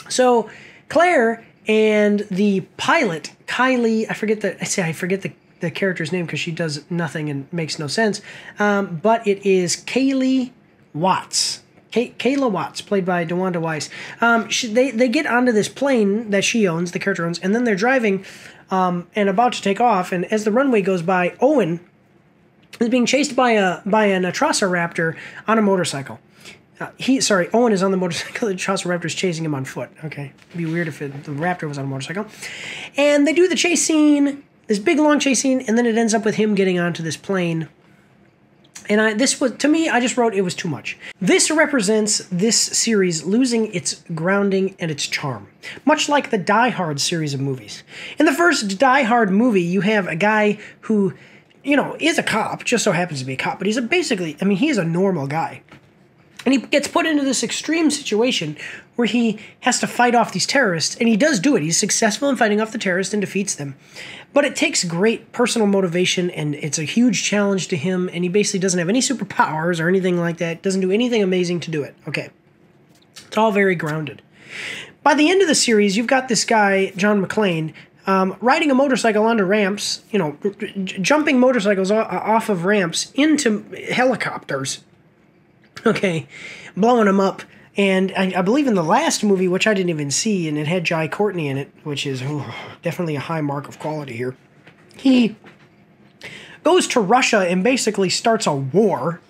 so Claire and the pilot, Kylie, I forget the character's name because she does nothing and makes no sense. But it is Kaylee Watts. Kayla Watts, played by DeWanda Wise. They get onto this plane that she owns, the character owns, and then they're driving and about to take off. And as the runway goes by, Owen is being chased by an Atrociraptor on a motorcycle. Owen is on the motorcycle. The Atrociraptor is chasing him on foot. Okay, it'd be weird if the raptor was on a motorcycle. And they do the chase scene, this big long chase scene, and then it ends up with him getting onto this plane. And I just wrote it was too much. This represents this series losing its grounding and its charm, much like the Die Hard series of movies. In the first Die Hard movie, you have a guy who, is a cop, just so happens to be a cop, but he's a normal guy. And he gets put into this extreme situation where he has to fight off these terrorists, and he does do it. He's successful in fighting off the terrorists and defeats them. But it takes great personal motivation, and it's a huge challenge to him, and he basically doesn't have any superpowers or anything like that. Doesn't do anything amazing to do it. Okay. It's all very grounded. By the end of the series, you've got this guy, John McClane, riding a motorcycle onto ramps, jumping motorcycles off of ramps into helicopters. Okay, blowing them up. And I believe in the last movie, which I didn't even see, and it had Jai Courtney in it, which is definitely a high mark of quality here. He goes to Russia and basically starts a war.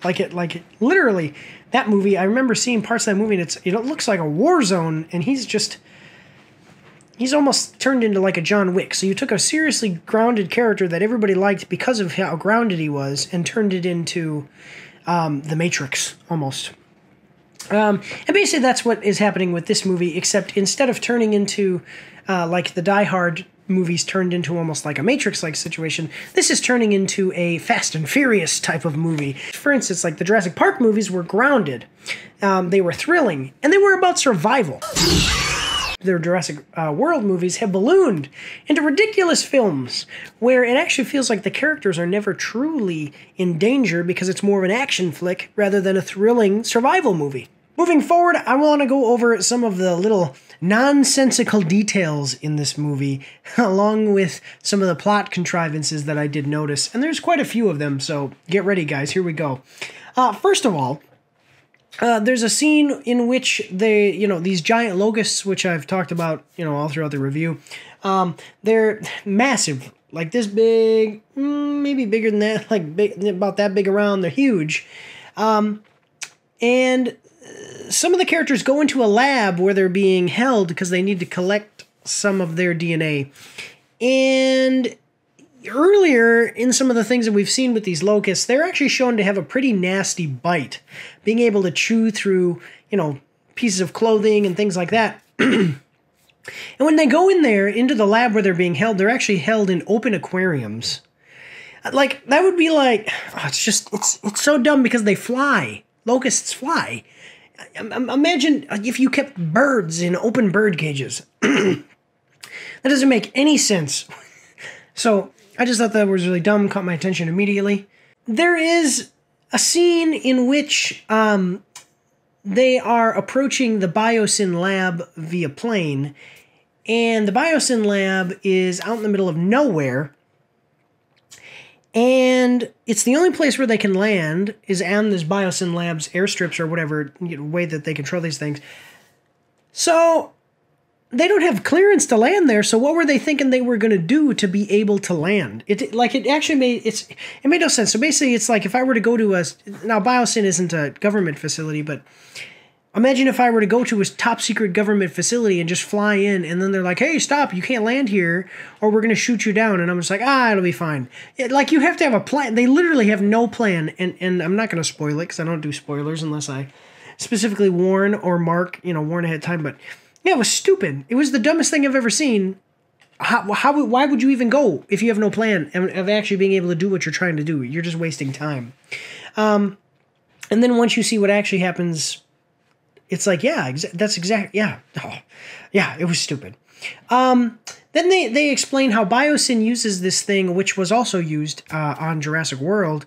Literally, that movie, I remember seeing parts of that movie, and it looks like a war zone, and he's almost turned into like a John Wick. So you took a seriously grounded character that everybody liked because of how grounded he was and turned it into The Matrix, almost. And basically that's what is happening with this movie, except instead of turning into like the Die Hard movies turned into almost like a Matrix-like situation, this is turning into a Fast and Furious type of movie. For instance, like the Jurassic Park movies were grounded. They were thrilling, and they were about survival. Their Jurassic World movies have ballooned into ridiculous films where it actually feels like the characters are never truly in danger because it's more of an action flick rather than a thrilling survival movie. Moving forward, I want to go over some of the little nonsensical details in this movie, along with some of the plot contrivances that I did notice. And there's quite a few of them, so get ready, guys. Here we go. First of all, there's a scene in which these giant locusts, which I've talked about, all throughout the review, they're massive, like this big, maybe bigger than that, about that big around. They're huge. And some of the characters go into a lab where they're being held because they need to collect some of their DNA. And earlier in some of the things that we've seen with these locusts, they're actually shown to have a pretty nasty bite, being able to chew through, pieces of clothing and things like that. And when they go in there into the lab where they're being held, they're actually held in open aquariums. Like, that would be like, it's so dumb because they fly. Locusts fly. Imagine if you kept birds in open bird cages. That doesn't make any sense. So I just thought that was really dumb, caught my attention immediately. There is a scene in which they are approaching the Biosyn lab via plane, and the Biosyn lab is out in the middle of nowhere, and it's the only place where they can land is on this Biosyn lab's airstrips or whatever way that they control these things. So they don't have clearance to land there, so what were they thinking they were going to do to be able to land? It made no sense. So basically, it's like if I were to go to now Biosyn isn't a government facility, but imagine if I were to go to a top secret government facility and just fly in, and then they're like, hey, stop, you can't land here, or we're going to shoot you down, and I'm just like, it'll be fine. You have to have a plan. They literally have no plan, and I'm not going to spoil it, because I don't do spoilers unless I specifically warn or warn ahead of time, but yeah, it was stupid. It was the dumbest thing I've ever seen. Why would you even go if you have no plan of actually being able to do what you're trying to do? You're just wasting time. And then once you see what actually happens It's like, yeah, that's exact. Yeah. Oh, yeah, it was stupid. Then they explain how biosyn uses this thing, which was also used on Jurassic World,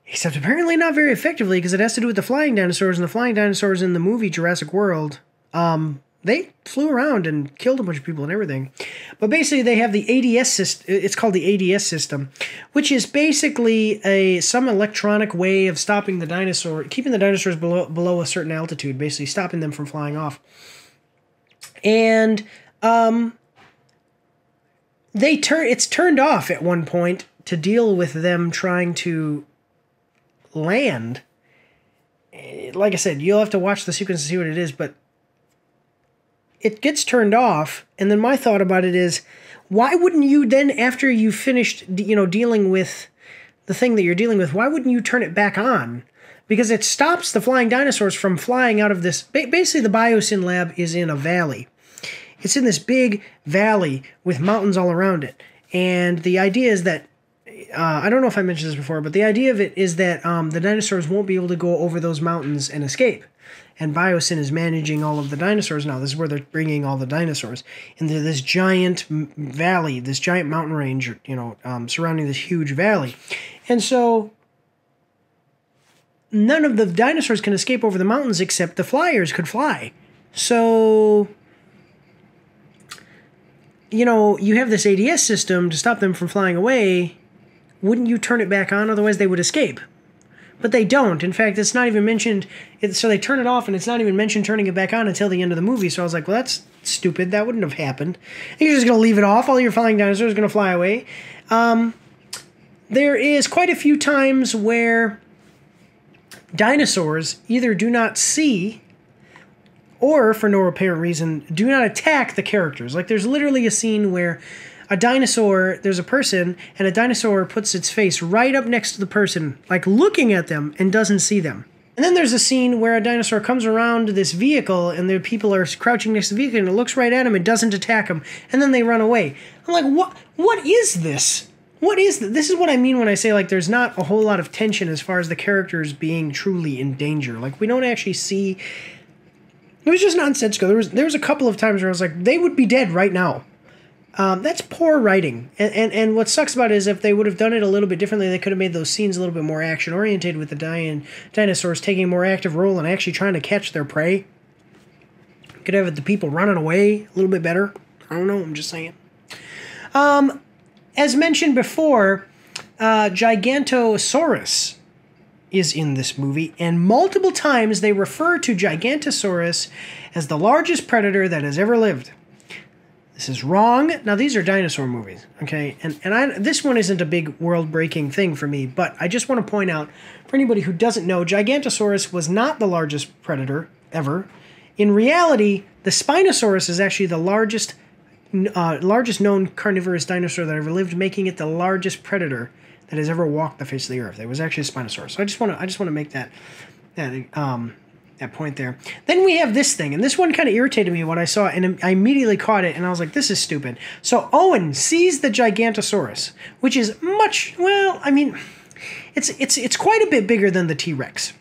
except apparently not very effectively because it has to do with the flying dinosaurs, and the flying dinosaurs in the movie Jurassic World, they flew around and killed a bunch of people and everything. But basically they have the ADS system. It's called the ADS system, which is basically some electronic way of stopping the dinosaur, keeping the dinosaurs below a certain altitude, basically stopping them from flying off. And it's turned off at one point to deal with them trying to land. Like I said, you'll have to watch the sequence to see what it is, but it gets turned off. And then my thought about it is, why wouldn't you then, after you finished, dealing with the thing that you're dealing with, why wouldn't you turn it back on? Because it stops the flying dinosaurs from flying out of this. Basically, the biosyn lab is in a valley. It's in this big valley with mountains all around it. And the idea is that, I don't know if I mentioned this before, but the idea of it is that the dinosaurs won't be able to go over those mountains and escape. And biosyn is managing all of the dinosaurs now. This is where they're bringing all the dinosaurs into this giant valley, this giant mountain range, surrounding this huge valley. And so none of the dinosaurs can escape over the mountains except the flyers could fly. So, you have this ADS system to stop them from flying away. Wouldn't you turn it back on? Otherwise they would escape. But they don't. In fact, it's not even mentioned. So they turn it off, and it's not even mentioned turning it back on until the end of the movie. So I was like, well, that's stupid. That wouldn't have happened. You're just going to leave it off. All your flying dinosaurs are going to fly away. There is quite a few times where dinosaurs either do not see or, for no apparent reason, do not attack the characters. Like, there's literally a scene where there's a person, and a dinosaur puts its face right up next to the person, like looking at them, and doesn't see them. And then there's a scene where a dinosaur comes around this vehicle, and the people are crouching next to the vehicle, and it looks right at them and doesn't attack them, and then they run away. I'm like, what is this? What is this? This is what I mean when I say, like, there's not a whole lot of tension as far as the characters being truly in danger. Like, we don't actually see... It was just nonsensical. There was a couple of times where I was like, they would be dead right now. That's poor writing. And what sucks about it is if they would have done it a little bit differently, they could have made those scenes a little bit more action-oriented with the dinosaurs taking a more active role and actually trying to catch their prey. Could have the people running away a little bit better. I don't know, I'm just saying. As mentioned before, Gigantosaurus is in this movie, and multiple times they refer to Gigantosaurus as the largest predator that has ever lived. This is wrong. Now, these are dinosaur movies, okay? And this one isn't a big world-breaking thing for me, but I just want to point out, for anybody who doesn't know, Gigantosaurus was not the largest predator ever. In reality, the Spinosaurus is actually the largest known carnivorous dinosaur that ever lived, making it the largest predator that has ever walked the face of the earth. It was actually a Spinosaurus. So I just want to make that point there. Then we have this thing, and this one kind of irritated me when I saw it, and I immediately caught it, and I was like, this is stupid. So Owen sees the Gigantosaurus, which is it's quite a bit bigger than the T-Rex.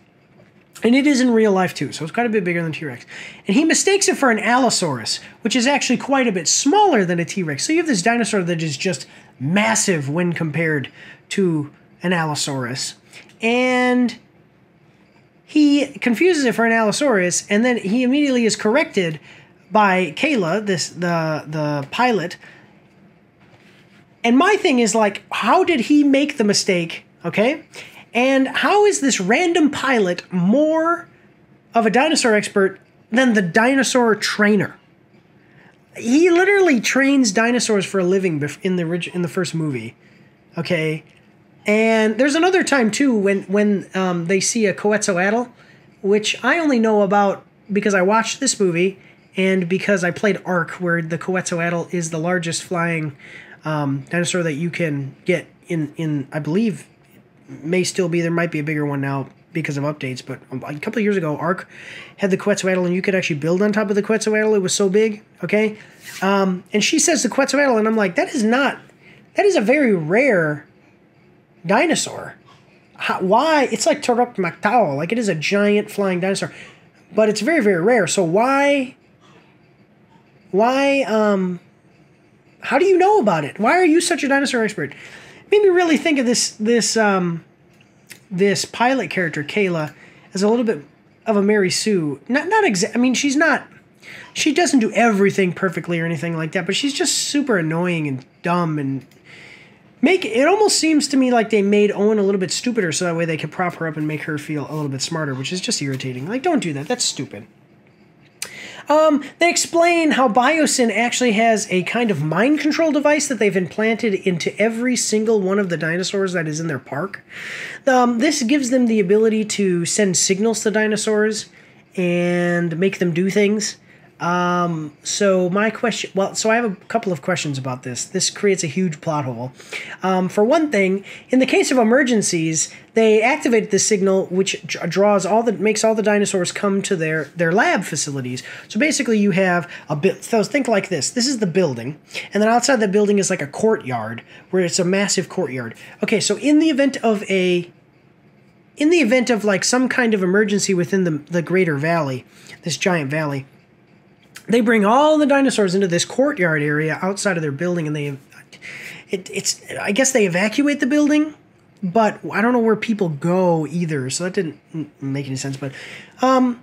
And it is in real life, too, so it's quite a bit bigger than T-Rex. And he mistakes it for an Allosaurus, which is actually quite a bit smaller than a T-Rex. So you have this dinosaur that is just massive when compared to an Allosaurus. And he confuses it for an Allosaurus, and then he immediately is corrected by Kayla, the pilot. And my thing is, like, how did he make the mistake, okay? And how is this random pilot more of a dinosaur expert than the dinosaur trainer? He literally trains dinosaurs for a living in the first movie, okay? And there's another time, too, when they see a Quetzalcoatl, which I only know about because I watched this movie and because I played Ark, where the Quetzalcoatl is the largest flying dinosaur that you can get in I believe, may still be, there might be a bigger one now because of updates, but a couple of years ago, Ark had the Quetzalcoatl, and you could actually build on top of the Quetzalcoatl. It was so big, okay? And she says the Quetzalcoatl, and I'm like, that is a very rare dinosaur. Why? It's like Pterodactyl, like it is a giant flying dinosaur. but it's very, very rare. So why, how do you know about it? Why are you such a dinosaur expert? Made me really think of this pilot character, Kayla, as a little bit of a Mary Sue. I mean, she doesn't do everything perfectly or anything like that, but she's just super annoying and dumb, and it almost seems to me like they made Owen a little bit stupider so that way they could prop her up and make her feel a little bit smarter, which is just irritating. Like, don't do that. That's stupid. They explain how Biosyn actually has a kind of mind control device that they've implanted into every single one of the dinosaurs that is in their park. This gives them the ability to send signals to dinosaurs and make them do things. So my question, so I have a couple of questions about this. This creates a huge plot hole. For one thing, in the case of emergencies, they activate the signal which makes all the dinosaurs come to their lab facilities. So basically you have so think like this. This is the building, and then outside the building is like a courtyard where it's a massive courtyard. Okay, so in the event of like some kind of emergency within the greater valley, this giant valley, they bring all the dinosaurs into this courtyard area outside of their building, and I guess they evacuate the building, but I don't know where people go either, so that didn't make any sense. But and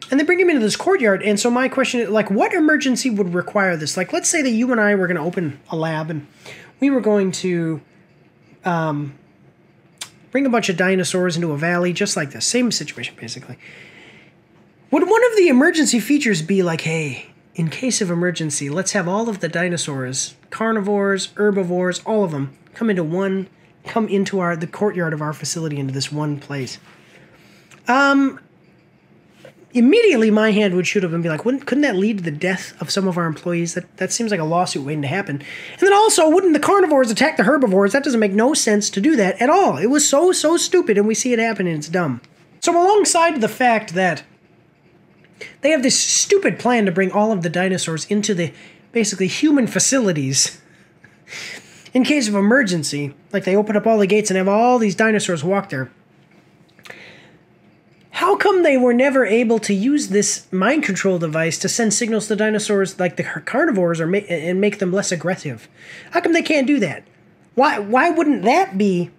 they bring them into this courtyard, and so my question is, like, what emergency would require this? Like, let's say that you and I were going to open a lab, and we were going to bring a bunch of dinosaurs into a valley, just like this, same situation basically. Would one of the emergency features be like, hey, in case of emergency, let's have all of the dinosaurs, carnivores, herbivores, all of them, come into the courtyard of our facility, into this one place? Immediately my hand would shoot up and be like, couldn't that lead to the death of some of our employees? That seems like a lawsuit waiting to happen. And then also, wouldn't the carnivores attack the herbivores? That doesn't make no sense to do that at all. It was so stupid, and we see it happen, and it's dumb. So alongside the fact that they have this stupid plan to bring all of the dinosaurs into the basically human facilities in case of emergency, like they open up all the gates and have all these dinosaurs walk there. How come they were never able to use this mind control device to send signals to dinosaurs like the carnivores and make them less aggressive? How come they can't do that? Why wouldn't that be?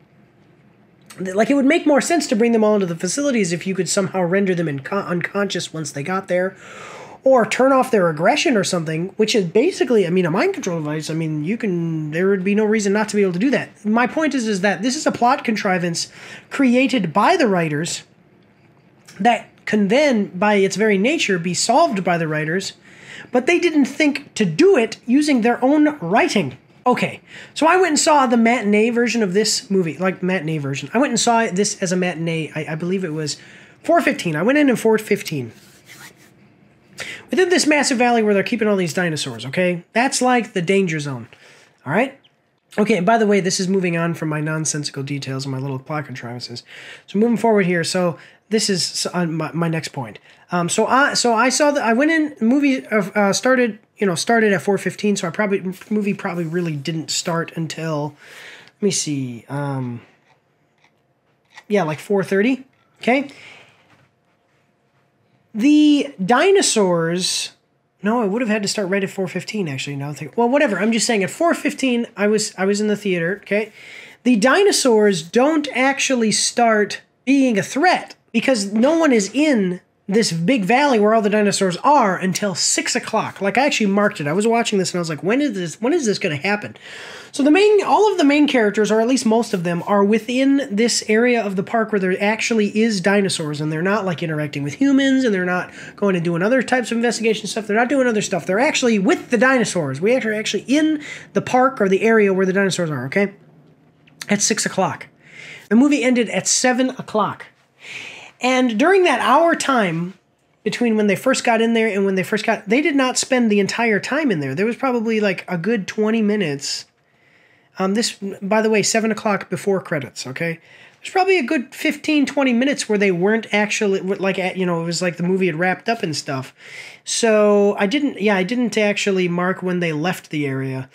Like, it would make more sense to bring them all into the facilities if you could somehow render them unconscious once they got there, or turn off their aggression or something, which is basically, I mean, a mind control device. I mean, there would be no reason not to be able to do that. My point is that this is a plot contrivance created by the writers that can then, by its very nature, be solved by the writers, but they didn't think to do it using their own writing. Okay, so I went and saw the matinee version of this movie, like matinee version. I went and saw this as a matinee. I believe it was 4:15. I went in at 4:15. Within this massive valley where they're keeping all these dinosaurs, okay? That's like the danger zone, all right? Okay, and by the way, this is moving on from my nonsensical details and my little plot contrivances. So moving forward here, so this is my next point. So I saw that I went in. Movie started at 4:15. So movie probably really didn't start until, let me see, like 4:30. Okay. The dinosaurs. No, I would have had to start right at 4:15. Actually, now I think. Well, whatever. I'm just saying at 4:15, I was in the theater. Okay. The dinosaurs don't actually start being a threat because no one is in this big valley where all the dinosaurs are until 6 o'clock. Like, I actually marked it. I was watching this and I was like, when is this going to happen? So all of the main characters, or at least most of them, are within this area of the park where there actually is dinosaurs, and they're not like interacting with humans, and they're not going and doing other types of investigation stuff. They're not doing other stuff. They're actually with the dinosaurs. We are actually in the park or the area where the dinosaurs are, okay? At 6 o'clock. The movie ended at 7 o'clock. And during that hour time between when they first got in there and when they did not spend the entire time in there. There was probably like a good 20 minutes. This, by the way, 7 o'clock before credits, okay? There's probably a good 15, 20 minutes where they weren't actually, like, it was like the movie had wrapped up and stuff. So I didn't actually mark when they left the area.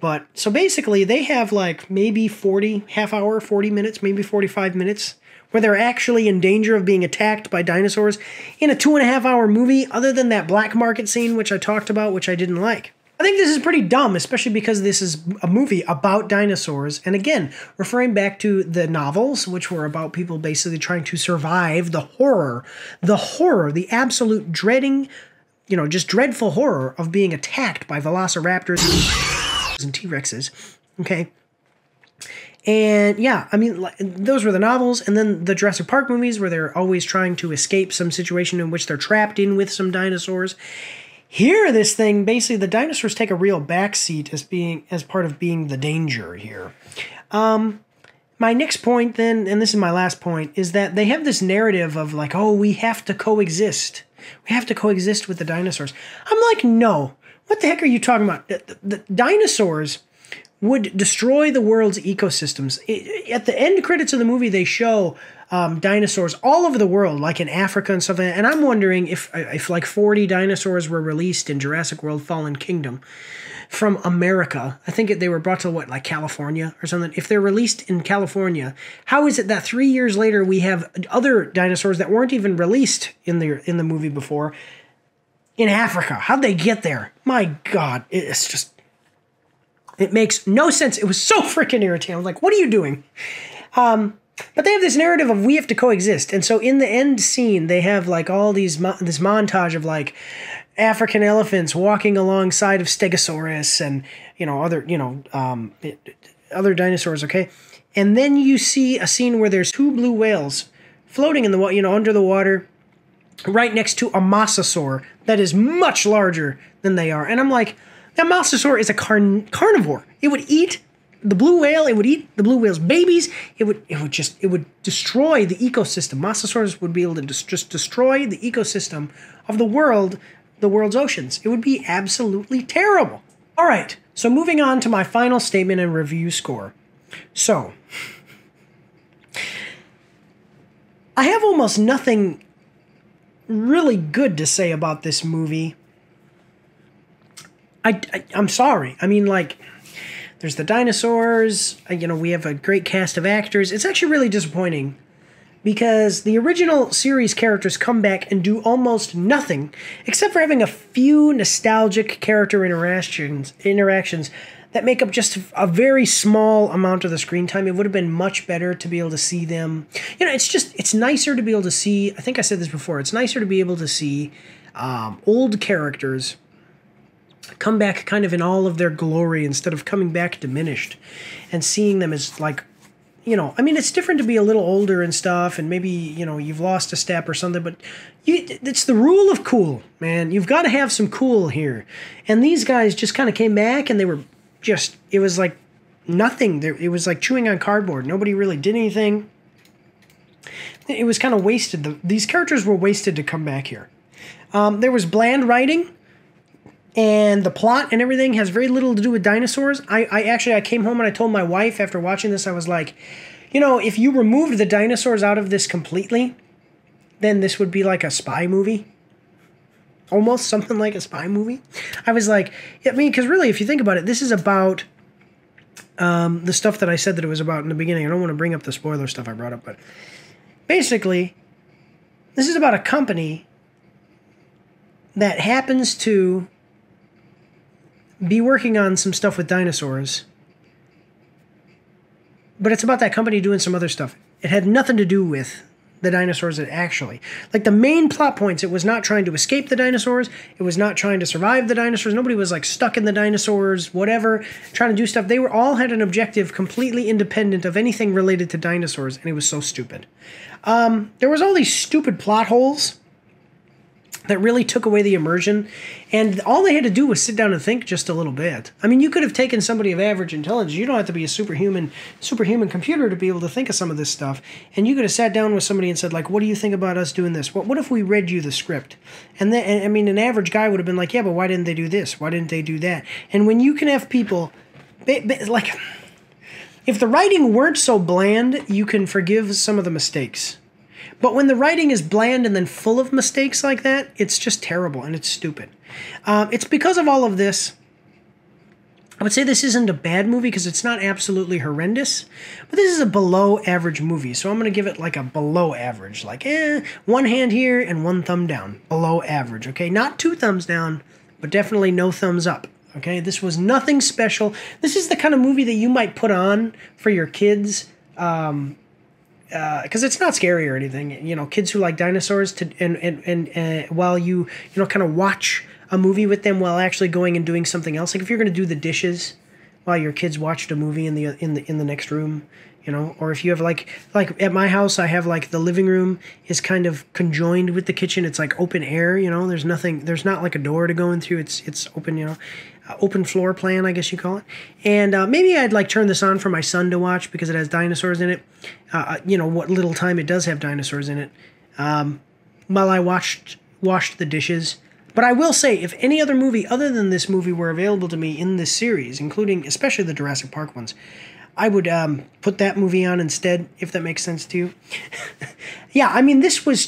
But so basically they have like maybe 40, half hour, 40 minutes, maybe 45 minutes where they're actually in danger of being attacked by dinosaurs in a 2.5 hour movie, other than that black market scene, which I talked about, which I didn't like. I think this is pretty dumb, especially because this is a movie about dinosaurs. And again, referring back to the novels, which were about people basically trying to survive the horror, the absolute dreading, just dreadful horror of being attacked by velociraptors and T-Rexes. Okay. And yeah, I mean, those were the novels. And then the Jurassic Park movies, where they're always trying to escape some situation in which they're trapped in with some dinosaurs. Here, this thing, basically, the dinosaurs take a real backseat as part of being the danger here. My next point, then, and this is my last point, is that they have this narrative of like, oh, we have to coexist. We have to coexist with the dinosaurs. I'm like, no. What the heck are you talking about? The dinosaurs would destroy the world's ecosystems. At the end credits of the movie, they show dinosaurs all over the world, like in Africa and stuff. And I'm wondering if like 40 dinosaurs were released in Jurassic World Fallen Kingdom from America. I think they were brought to like California or something. If they're released in California, how is it that 3 years later we have other dinosaurs that weren't even released in the movie before in Africa? How'd they get there? My God, it's just... It makes no sense. It was so freaking irritating. I was like, what are you doing? But they have this narrative of we have to coexist. And so in the end scene, they have like all this montage of like African elephants walking alongside of Stegosaurus and, other dinosaurs, okay? And then you see a scene where there's 2 blue whales floating in the water, under the water, right next to a mosasaur that is much larger than they are. And I'm like, that mosasaur is a carnivore. It would eat the blue whale. It would eat the blue whale's babies. It would destroy the ecosystem. Mosasaurs would be able to just destroy the ecosystem of the world's oceans. It would be absolutely terrible. All right, so moving on to my final statement and review score. So, I have almost nothing really good to say about this movie. I'm sorry. I mean, like, there's the dinosaurs. We have a great cast of actors. It's actually really disappointing because the original series characters come back and do almost nothing except for having a few nostalgic character interactions that make up just a very small amount of the screen time. It would have been much better to be able to see them. It's nicer to be able to see, I think I said this before, it's nicer to be able to see old characters come back kind of in all of their glory instead of coming back diminished and seeing them as like, it's different to be a little older and stuff and maybe, you've lost a step or something, but it's the rule of cool, man. You've got to have some cool here. And these guys just kind of came back and they were just, it was like nothing. It was like chewing on cardboard. Nobody really did anything. It was kind of wasted. These characters were wasted to come back here. There was bland writing. And the plot and everything has very little to do with dinosaurs. I came home and I told my wife after watching this, I was like, if you removed the dinosaurs out of this completely, then this would be like a spy movie. Almost something like a spy movie. I was like, because really, if you think about it, this is about the stuff that I said that it was about in the beginning. I don't want to bring up the spoiler stuff I brought up, but basically, this is about a company that happens to be working on some stuff with dinosaurs, but it's about that company doing some other stuff. It had nothing to do with the dinosaurs actually. Like the main plot points, it was not trying to escape the dinosaurs. It was not trying to survive the dinosaurs. Nobody was like stuck in the dinosaurs, whatever, trying to do stuff. They all had an objective completely independent of anything related to dinosaurs, and it was so stupid. There was all these stupid plot holes that really took away the immersion, and all they had to do was sit down and think just a little bit. I mean, you could have taken somebody of average intelligence. You don't have to be a superhuman computer to be able to think of some of this stuff, and you could have sat down with somebody and said, like, what do you think about us doing this? What if we read you the script? And then, I mean, an average guy would have been like, yeah, but why didn't they do this? Why didn't they do that? And when you can have people, like, if the writing weren't so bland, you can forgive some of the mistakes. But when the writing is bland and then full of mistakes like that, it's just terrible and it's stupid. It's because of all of this I would say this isn't a bad movie because it's not absolutely horrendous, but this is a below average movie. So I'm going to give it like a below average, like one hand here and one thumb down, below average. Okay, not 2 thumbs down, but definitely no thumbs up. Okay, this was nothing special. This is the kind of movie that you might put on for your kids, because it's not scary or anything. You know, kids who like dinosaurs and while you kind of watch a movie with them while actually going and doing something else. Like if you're going to do the dishes while your kids watched a movie in the next room, you know, or if you have like at my house, I have like the living room is kind of conjoined with the kitchen. It's like open air, you know, there's not like a door to go in through. It's open, you know, open floor plan, I guess you call it. And maybe I'd like turn this on for my son to watch because it has dinosaurs in it. You know, what little time it does have dinosaurs in it. While I washed the dishes. But I will say, if any other movie other than this movie were available to me in this series, including especially the Jurassic Park ones, I would put that movie on instead, if that makes sense to you. Yeah, I mean, this was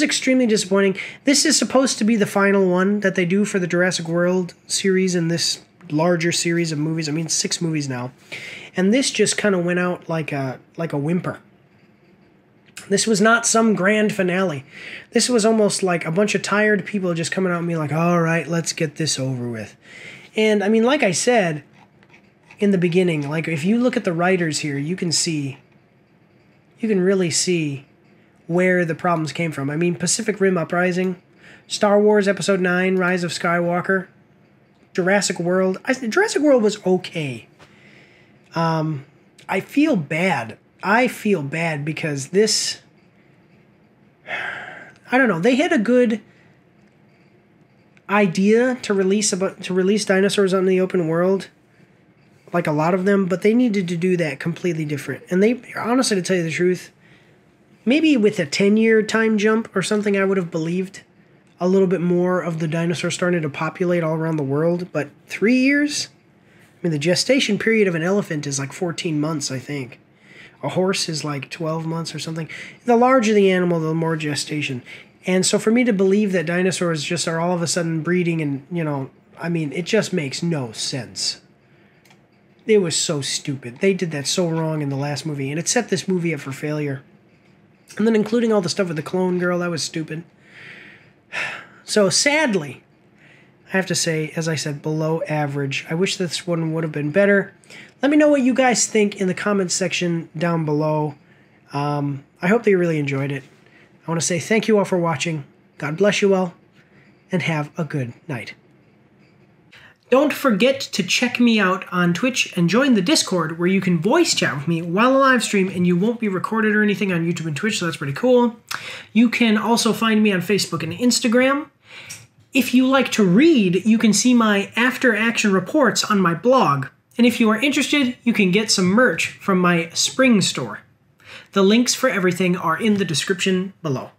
extremely disappointing. This is supposed to be the final one that they do for the Jurassic World series and this larger series of movies. I mean, 6 movies now. And this just kind of went out like a whimper. This was not some grand finale. This was almost like a bunch of tired people just coming out and being like, all right, let's get this over with. And I mean, like I said in the beginning, like if you look at the writers here, you can really see where the problems came from. I mean, Pacific Rim Uprising, Star Wars Episode 9, Rise of Skywalker, Jurassic World. Jurassic World was okay. I feel bad because this, I don't know, they had a good idea to release dinosaurs out in the open world, like a lot of them, but they needed to do that completely different. And they, honestly, to tell you the truth, maybe with a 10-year time jump or something, I would have believed a little bit more of the dinosaurs starting to populate all around the world. But 3 years? I mean, the gestation period of an elephant is like 14 months, I think. A horse is like 12 months or something. The larger the animal, the more gestation. And so for me to believe that dinosaurs just are all of a sudden breeding and, you know, I mean, it just makes no sense. It was so stupid. They did that so wrong in the last movie, and it set this movie up for failure. And then including all the stuff with the clone girl, that was stupid. So sadly, I have to say, as I said, below average. I wish this one would have been better. Let me know what you guys think in the comments section down below. I hope that you really enjoyed it. I want to say thank you all for watching. God bless you all, and have a good night. Don't forget to check me out on Twitch and join the Discord where you can voice chat with me while I live stream and you won't be recorded or anything on YouTube and Twitch, so that's pretty cool. You can also find me on Facebook and Instagram. If you like to read, you can see my after-action reports on my blog. And if you are interested, you can get some merch from my spring store. The links for everything are in the description below.